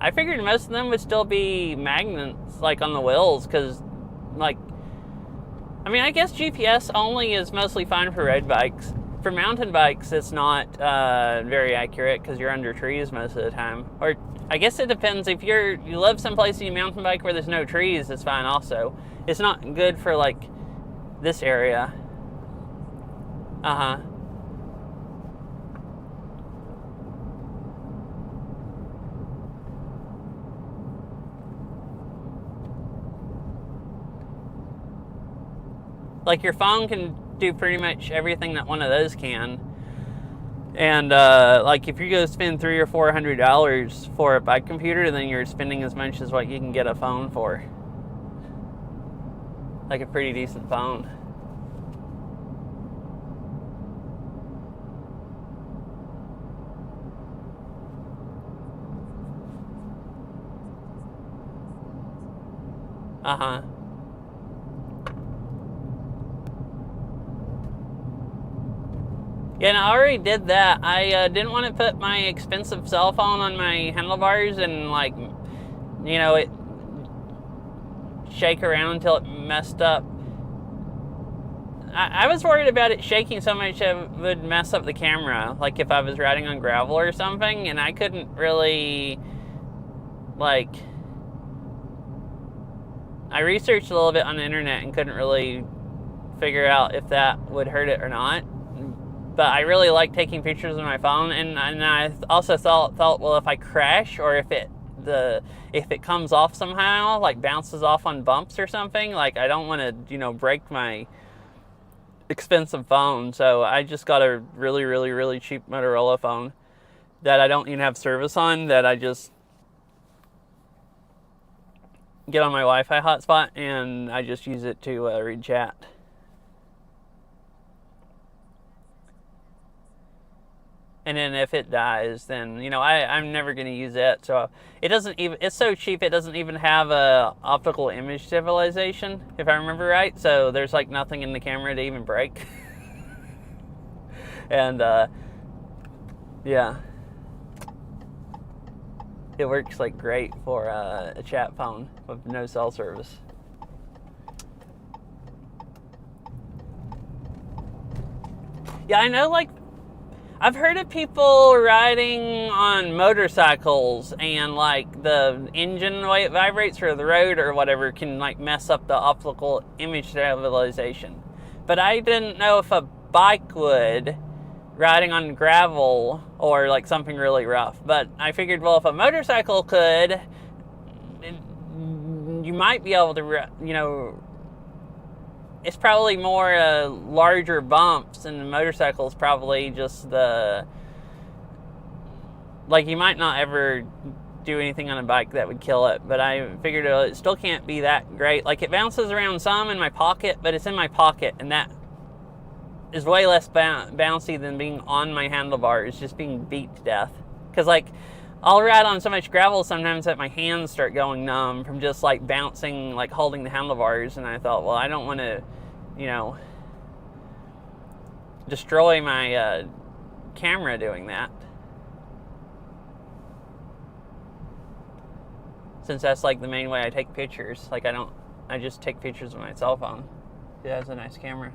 I figured most of them would still be magnets, like on the wheels, because, like, I guess GPS only is mostly fine for road bikes. For mountain bikes, it's not very accurate because you're under trees most of the time. Or I guess it depends. If you live someplace and you mountain bike where there's no trees, it's fine also. It's not good for like this area. Uh-huh. Like your phone can do pretty much everything that one of those can. And like if you go spend $300 or $400 for a bike computer, then you're spending as much as what you can get a phone for. Like a pretty decent phone. Uh-huh. Yeah, and I already did that. I didn't want to put my expensive cell phone on my handlebars and, like, you know, it shake around until it messed up. I was worried about it shaking so much it would mess up the camera, like if I was riding on gravel or something, and I couldn't really, like, I researched a little bit on the internet and couldn't really figure out if that would hurt it or not. But I really like taking pictures with my phone, and I also thought, well, if I crash or if it comes off somehow, like bounces off on bumps or something, like I don't want to, you know, break my expensive phone. So I just got a really, really, really cheap Motorola phone that I don't even have service on, that I just get on my Wi-Fi hotspot and I just use it to read chat. And then if it dies, then, you know, I'm never going to use it. So it doesn't even, it's so cheap, it doesn't even have a optical image stabilization, if I remember right. So there's like nothing in the camera to even break. And yeah, it works like great for a chat phone with no cell service. Yeah, I know, like, I've heard of people riding on motorcycles and like the engine, the way it vibrates, or the road or whatever, can like mess up the optical image stabilization. But I didn't know if a bike would, riding on gravel or like something really rough. But I figured, well, if a motorcycle could, you might be able to, you know, it's probably more larger bumps, and the motorcycle is probably just the, like, you might not ever do anything on a bike that would kill it, but I figured it still can't be that great. Like, it bounces around some in my pocket, but it's in my pocket, and that is way less bouncy than being on my handlebars, just being beat to death. Because, like, I'll ride on so much gravel sometimes that my hands start going numb from just like bouncing, like holding the handlebars. And I thought, well, I don't want to, you know, destroy my camera doing that. Since that's like the main way I take pictures. Like I just take pictures with my cell phone. Yeah, it's a nice camera.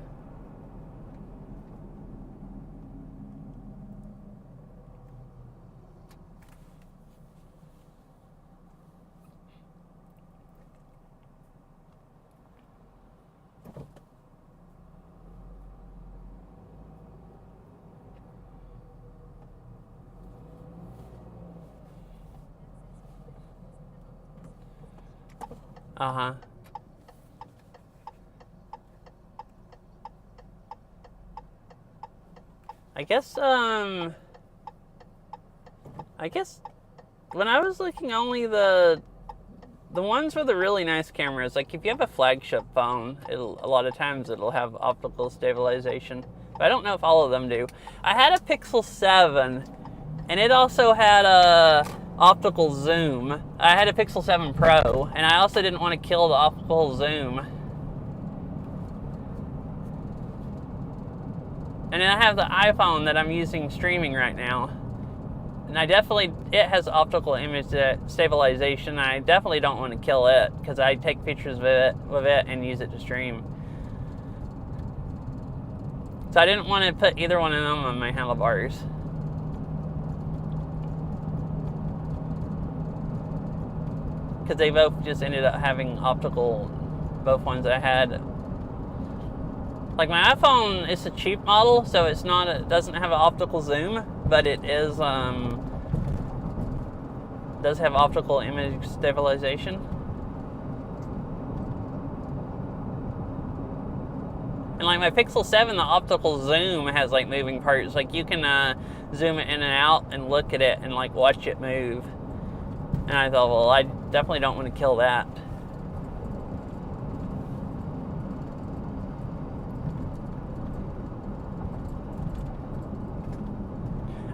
Uh-huh. I guess when I was looking, only the ones with the really nice cameras, like if you have a flagship phone, a lot of times it'll have optical stabilization. But I don't know if all of them do. I had a Pixel 7, and it also had a optical zoom. I had a Pixel 7 Pro, and I also didn't want to kill the optical zoom. And then I have the iPhone that I'm using streaming right now. And it has optical image stabilization. I definitely don't want to kill it, because I take pictures with it and use it to stream. So I didn't want to put either one of them on my handlebars. Because they both just ended up having optical, both ones that I had. Like my iPhone is a cheap model, so it's not, it doesn't have an optical zoom, but it is, does have optical image stabilization. And like my Pixel 7, the optical zoom has like moving parts. Like you can zoom it in and out and look at it and like watch it move. And I thought, well, I definitely don't want to kill that.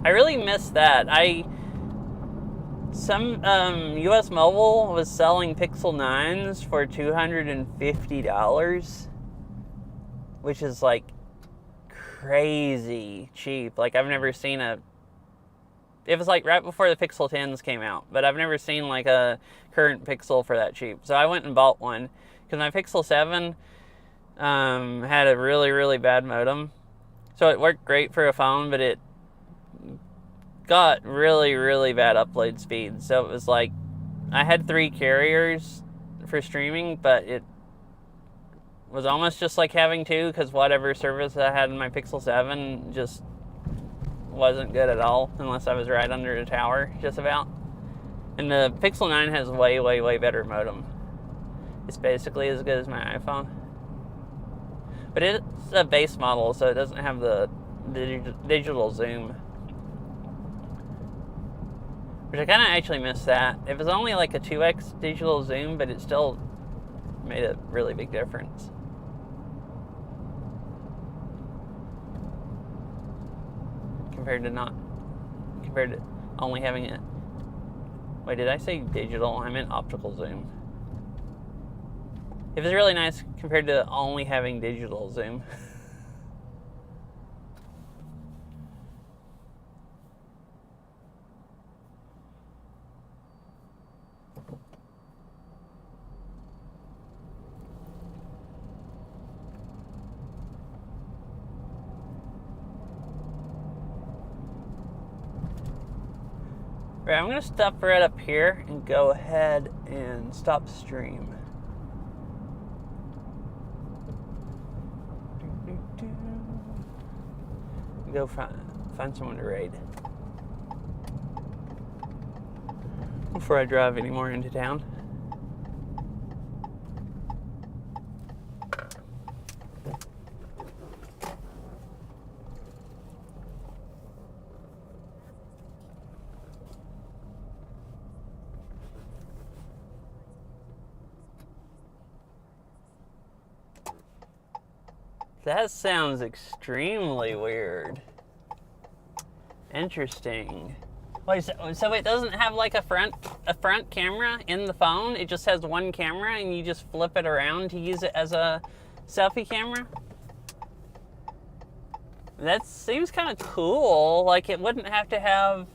I really miss that. Some US Mobile was selling Pixel 9s for $250, which is like crazy cheap. Like I've never seen it was like right before the Pixel 10s came out, but I've never seen like a current Pixel for that cheap. So I went and bought one because my Pixel 7 had a really, really bad modem. So it worked great for a phone, but it got really, really bad upload speed. So it was like, I had 3 carriers for streaming, but it was almost just like having 2 because whatever service I had in my Pixel 7 just wasn't good at all unless I was right under a tower, just about. And the Pixel 9 has way, way, way better modem. It's basically as good as my iPhone. But it's a base model, so it doesn't have the digital zoom. Which I kind of actually miss that. It was only like a 2x digital zoom, but it still made a really big difference. Compared to only having it. Wait, did I say digital? I meant optical zoom. It was really nice compared to only having digital zoom. Right, I'm going to stop right up here and go ahead and stop stream. Go find someone to raid before I drive any more into town. That sounds extremely weird. Interesting. Wait, so it doesn't have like a front camera in the phone? It just has one camera and you just flip it around to use it as a selfie camera? That seems kind of cool. Like it wouldn't have to have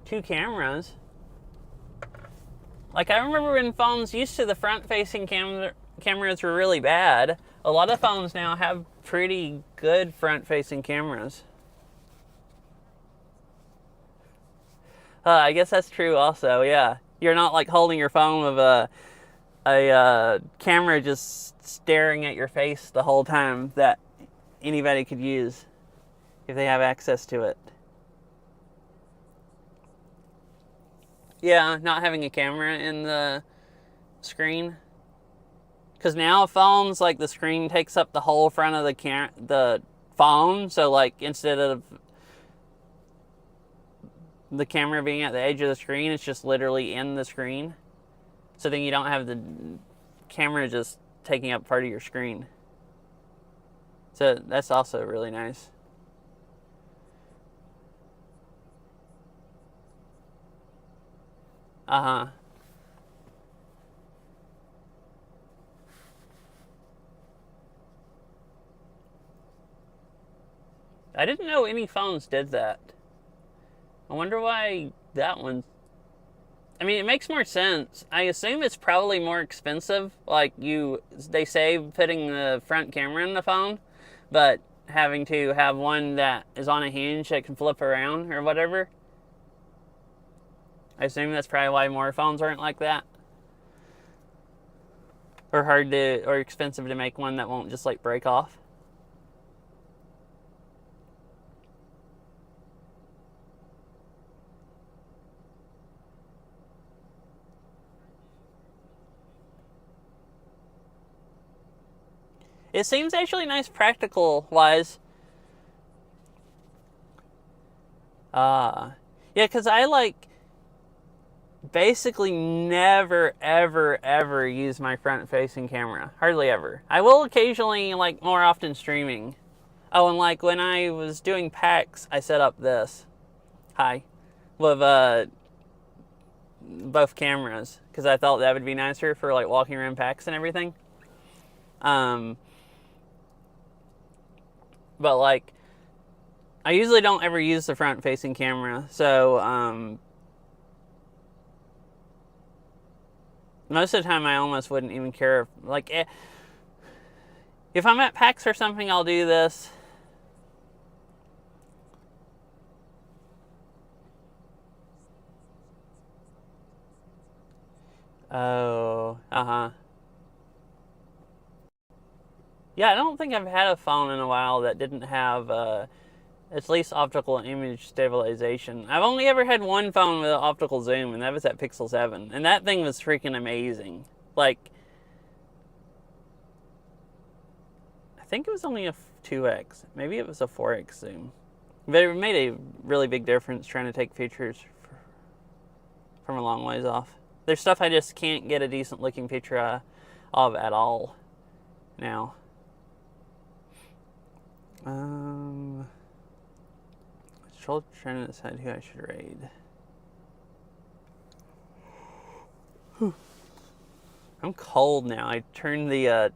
2 cameras. Like I remember when phones used to, the front-facing cameras were really bad. A lot of phones now have pretty good front-facing cameras. I guess that's true also, yeah. You're not like holding your phone with a camera just staring at your face the whole time that anybody could use if they have access to it. Yeah, not having a camera in the screen. Because now phones, like the screen takes up the whole front of the phone. So like instead of the camera being at the edge of the screen, it's just literally in the screen. So then you don't have the camera just taking up part of your screen. So that's also really nice. Uh-huh. I didn't know any phones did that. I wonder why that one... I mean, it makes more sense. I assume it's probably more expensive. Like, they save putting the front camera in the phone. But having to have one that is on a hinge that can flip around or whatever. I assume that's probably why more phones aren't like that. Or expensive to make one that won't just like break off. It seems actually nice practical wise. Yeah, because I like basically never, ever, ever use my front-facing camera. Hardly ever. I will occasionally, like, more often streaming. Oh, and like when I was doing PAX, I set up this. Hi. With both cameras, because I thought that would be nicer for like walking around PAX and everything. But like, I usually don't ever use the front-facing camera, so most of the time I almost wouldn't even care if, like, if I'm at PAX or something, I'll do this. Oh, yeah, I don't think I've had a phone in a while that didn't have at least optical image stabilization. I've only ever had one phone with an optical zoom, and that was that Pixel 7. And that thing was freaking amazing. Like, I think it was only a 2x. Maybe it was a 4x zoom. But it made a really big difference trying to take pictures from a long ways off. There's stuff I just can't get a decent looking picture of at all now. Still trying to decide who I should raid. I'm cold now. I turned the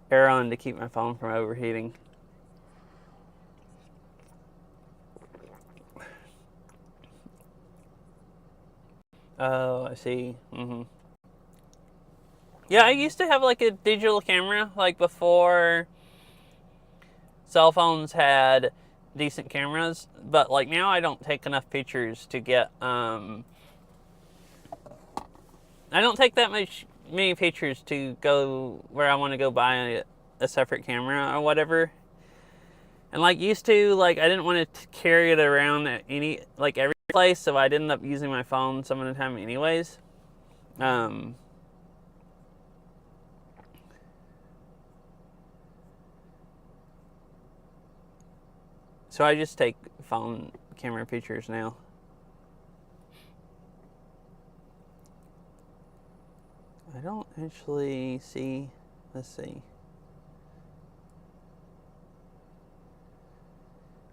air on to keep my phone from overheating. Oh, I see. Yeah, I used to have like a digital camera, like before cell phones had decent cameras, but like now I don't take enough pictures to get I don't take that many pictures to go where I want to go buy a separate camera or whatever. And like used to, like I didn't want to carry it around at every place, so I'd end up using my phone some of the time anyways. So I just take phone camera pictures now. I don't actually see, let's see.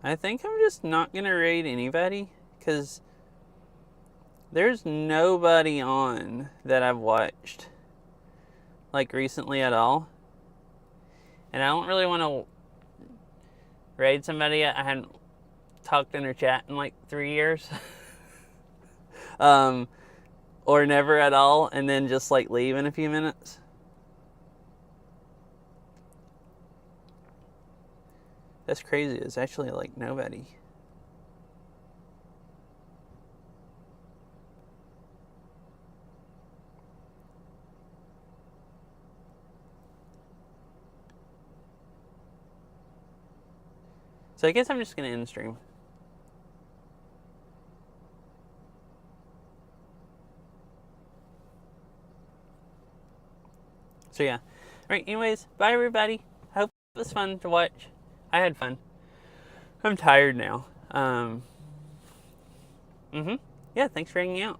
I think I'm just not gonna raid anybody, because there's nobody on that I've watched like recently at all. And I don't really want to raid somebody I hadn't talked in her chat in like 3 years. Or never at all, and then just like leave in a few minutes. That's crazy. It's actually like nobody. So I guess I'm just gonna end the stream. So yeah. Alright, anyways, bye everybody. Hope it was fun to watch. I had fun. I'm tired now. Yeah, thanks for hanging out.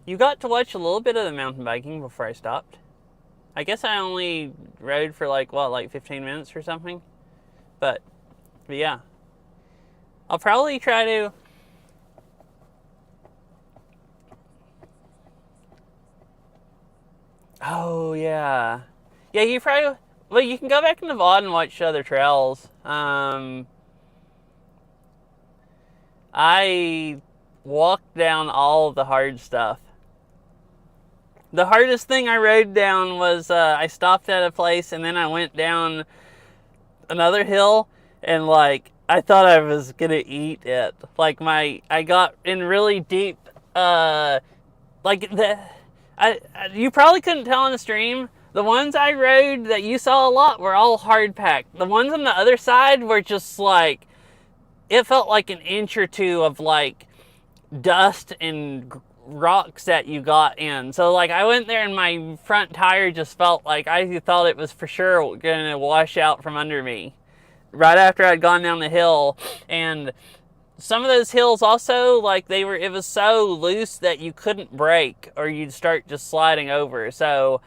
You got to watch a little bit of the mountain biking before I stopped. I guess I only rode for like 15 minutes or something. But yeah. I'll probably try to Oh yeah. Yeah, you probably you can go back in the VOD and watch other trails. I walked down all of the hard stuff. The hardest thing I rode down was I stopped at a place and then I went down another hill, and like I thought I was gonna eat it. Like I got in really deep like you probably couldn't tell on the stream. The ones I rode that you saw a lot were all hard packed. The ones on the other side were just like, it felt like an inch or two of like dust and rocks that you got in. So like I went there and my front tire just felt like I thought it was for sure gonna wash out from under me right after I'd gone down the hill. And some of those hills also, like it was so loose that you couldn't brake or you'd start just sliding over. So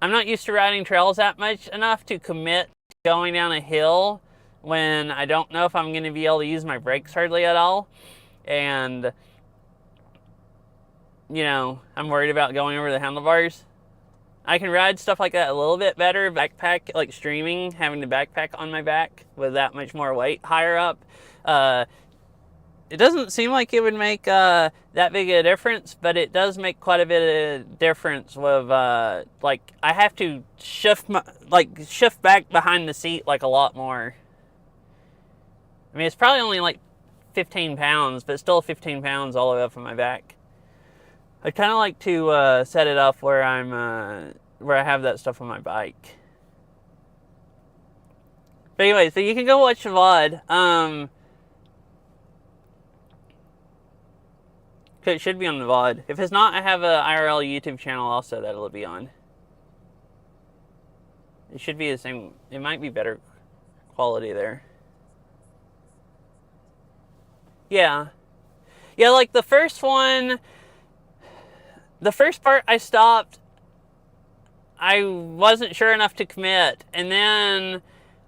I'm not used to riding trails that much enough to commit to going down a hill when I don't know if I'm going to be able to use my brakes hardly at all. And, you know, I'm worried about going over the handlebars. I can ride stuff like that a little bit better. Backpack, like streaming, having the backpack on my back with that much more weight higher up. It doesn't seem like it would make that big a difference, but it does make quite a bit of difference with, like, I have to shift back behind the seat, like, a lot more. I mean, it's probably only, like, 15 pounds, but still 15 pounds all the way up on my back. I kind of like to set it up where where I have that stuff on my bike. But anyway, so you can go watch the VOD. It should be on the VOD. If it's not, I have a IRL YouTube channel also that it'll be on. It should be the same. It might be better quality there. Yeah. Yeah, like the first one, the first part I stopped, I wasn't sure enough to commit. And then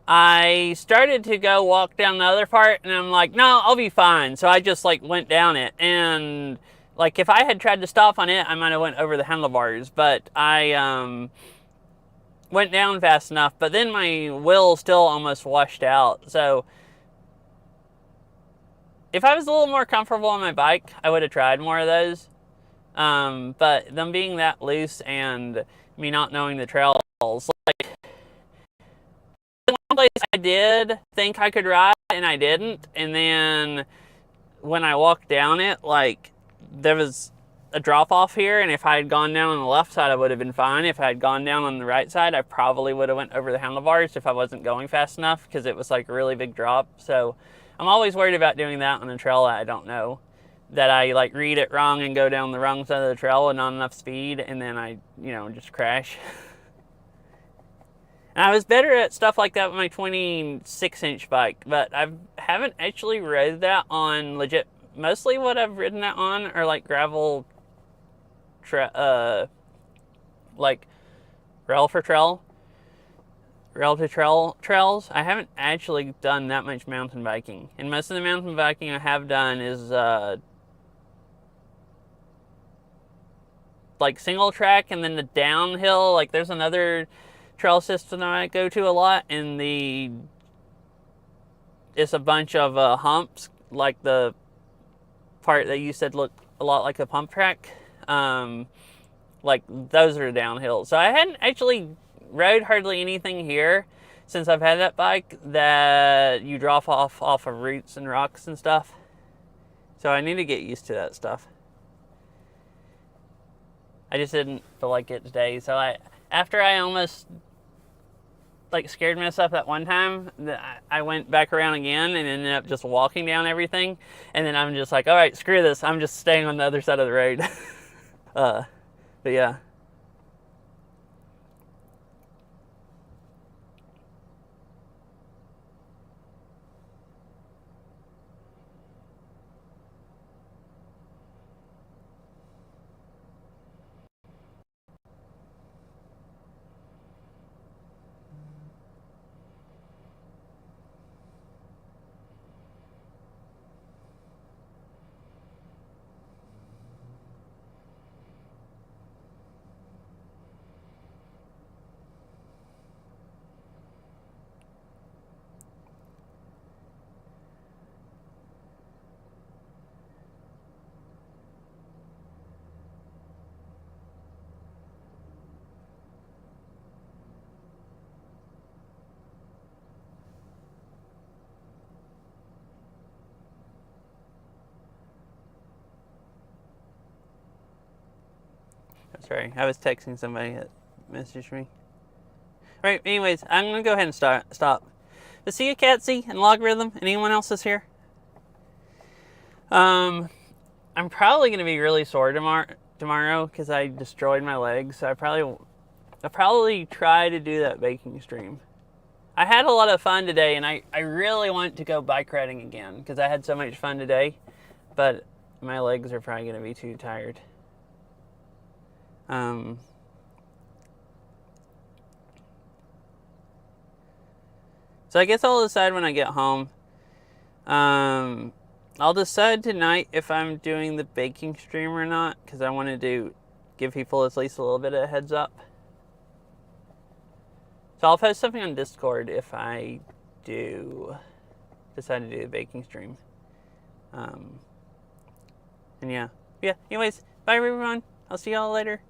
I started to go walk down the other part, and I'm like, no, I'll be fine. So I just like went down it, and like if I had tried to stop on it, I might have went over the handlebars. But I went down fast enough. But then my wheel still almost washed out. So if I was a little more comfortable on my bike, I would have tried more of those. But them being that loose and me not knowing the trails, like one place I did think I could ride and I didn't, and then when I walked down it, like there was a drop off here, and if I had gone down on the left side I would have been fine. If I had gone down on the right side, I probably would have went over the handlebars if I wasn't going fast enough, because it was like a really big drop. So I'm always worried about doing that on a trail that I don't know, that I like read it wrong and go down the wrong side of the trail with not enough speed, and then I, you know, just crash. And I was better at stuff like that with my 26-inch bike, but I haven't actually rode that on legit. Mostly what I've ridden that on are like gravel, like rail to trail trails. I haven't actually done that much mountain biking, and most of the mountain biking I have done is like single track, and then the downhill. Like there's another trail system that I go to a lot, and it's a bunch of humps, like the part that you said looked a lot like a pump track. Like those are downhill. So I hadn't actually rode hardly anything here since I've had that bike that you drop off of roots and rocks and stuff. So I need to get used to that stuff. I just didn't feel like it today. So after I almost like scared myself that one time, I went back around again and ended up just walking down everything. And then I'm just like, all right, screw this. I'm just staying on the other side of the road. But yeah. Sorry, I was texting somebody that messaged me. Right, anyways, I'm going to go ahead and stop. But see you, Catsy and Logarithm, and anyone else that's here. I'm probably going to be really sore tomorrow because I destroyed my legs. So I'll probably try to do that baking stream. I had a lot of fun today, and I really want to go bike riding again because I had so much fun today, but my legs are probably going to be too tired. So I guess I'll decide when I get home. I'll decide tonight if I'm doing the baking stream or not, because I wanted to give people at least a little bit of a heads up. So I'll post something on Discord if I do decide to do the baking stream. And yeah. Anyways, bye everyone. I'll see y'all later.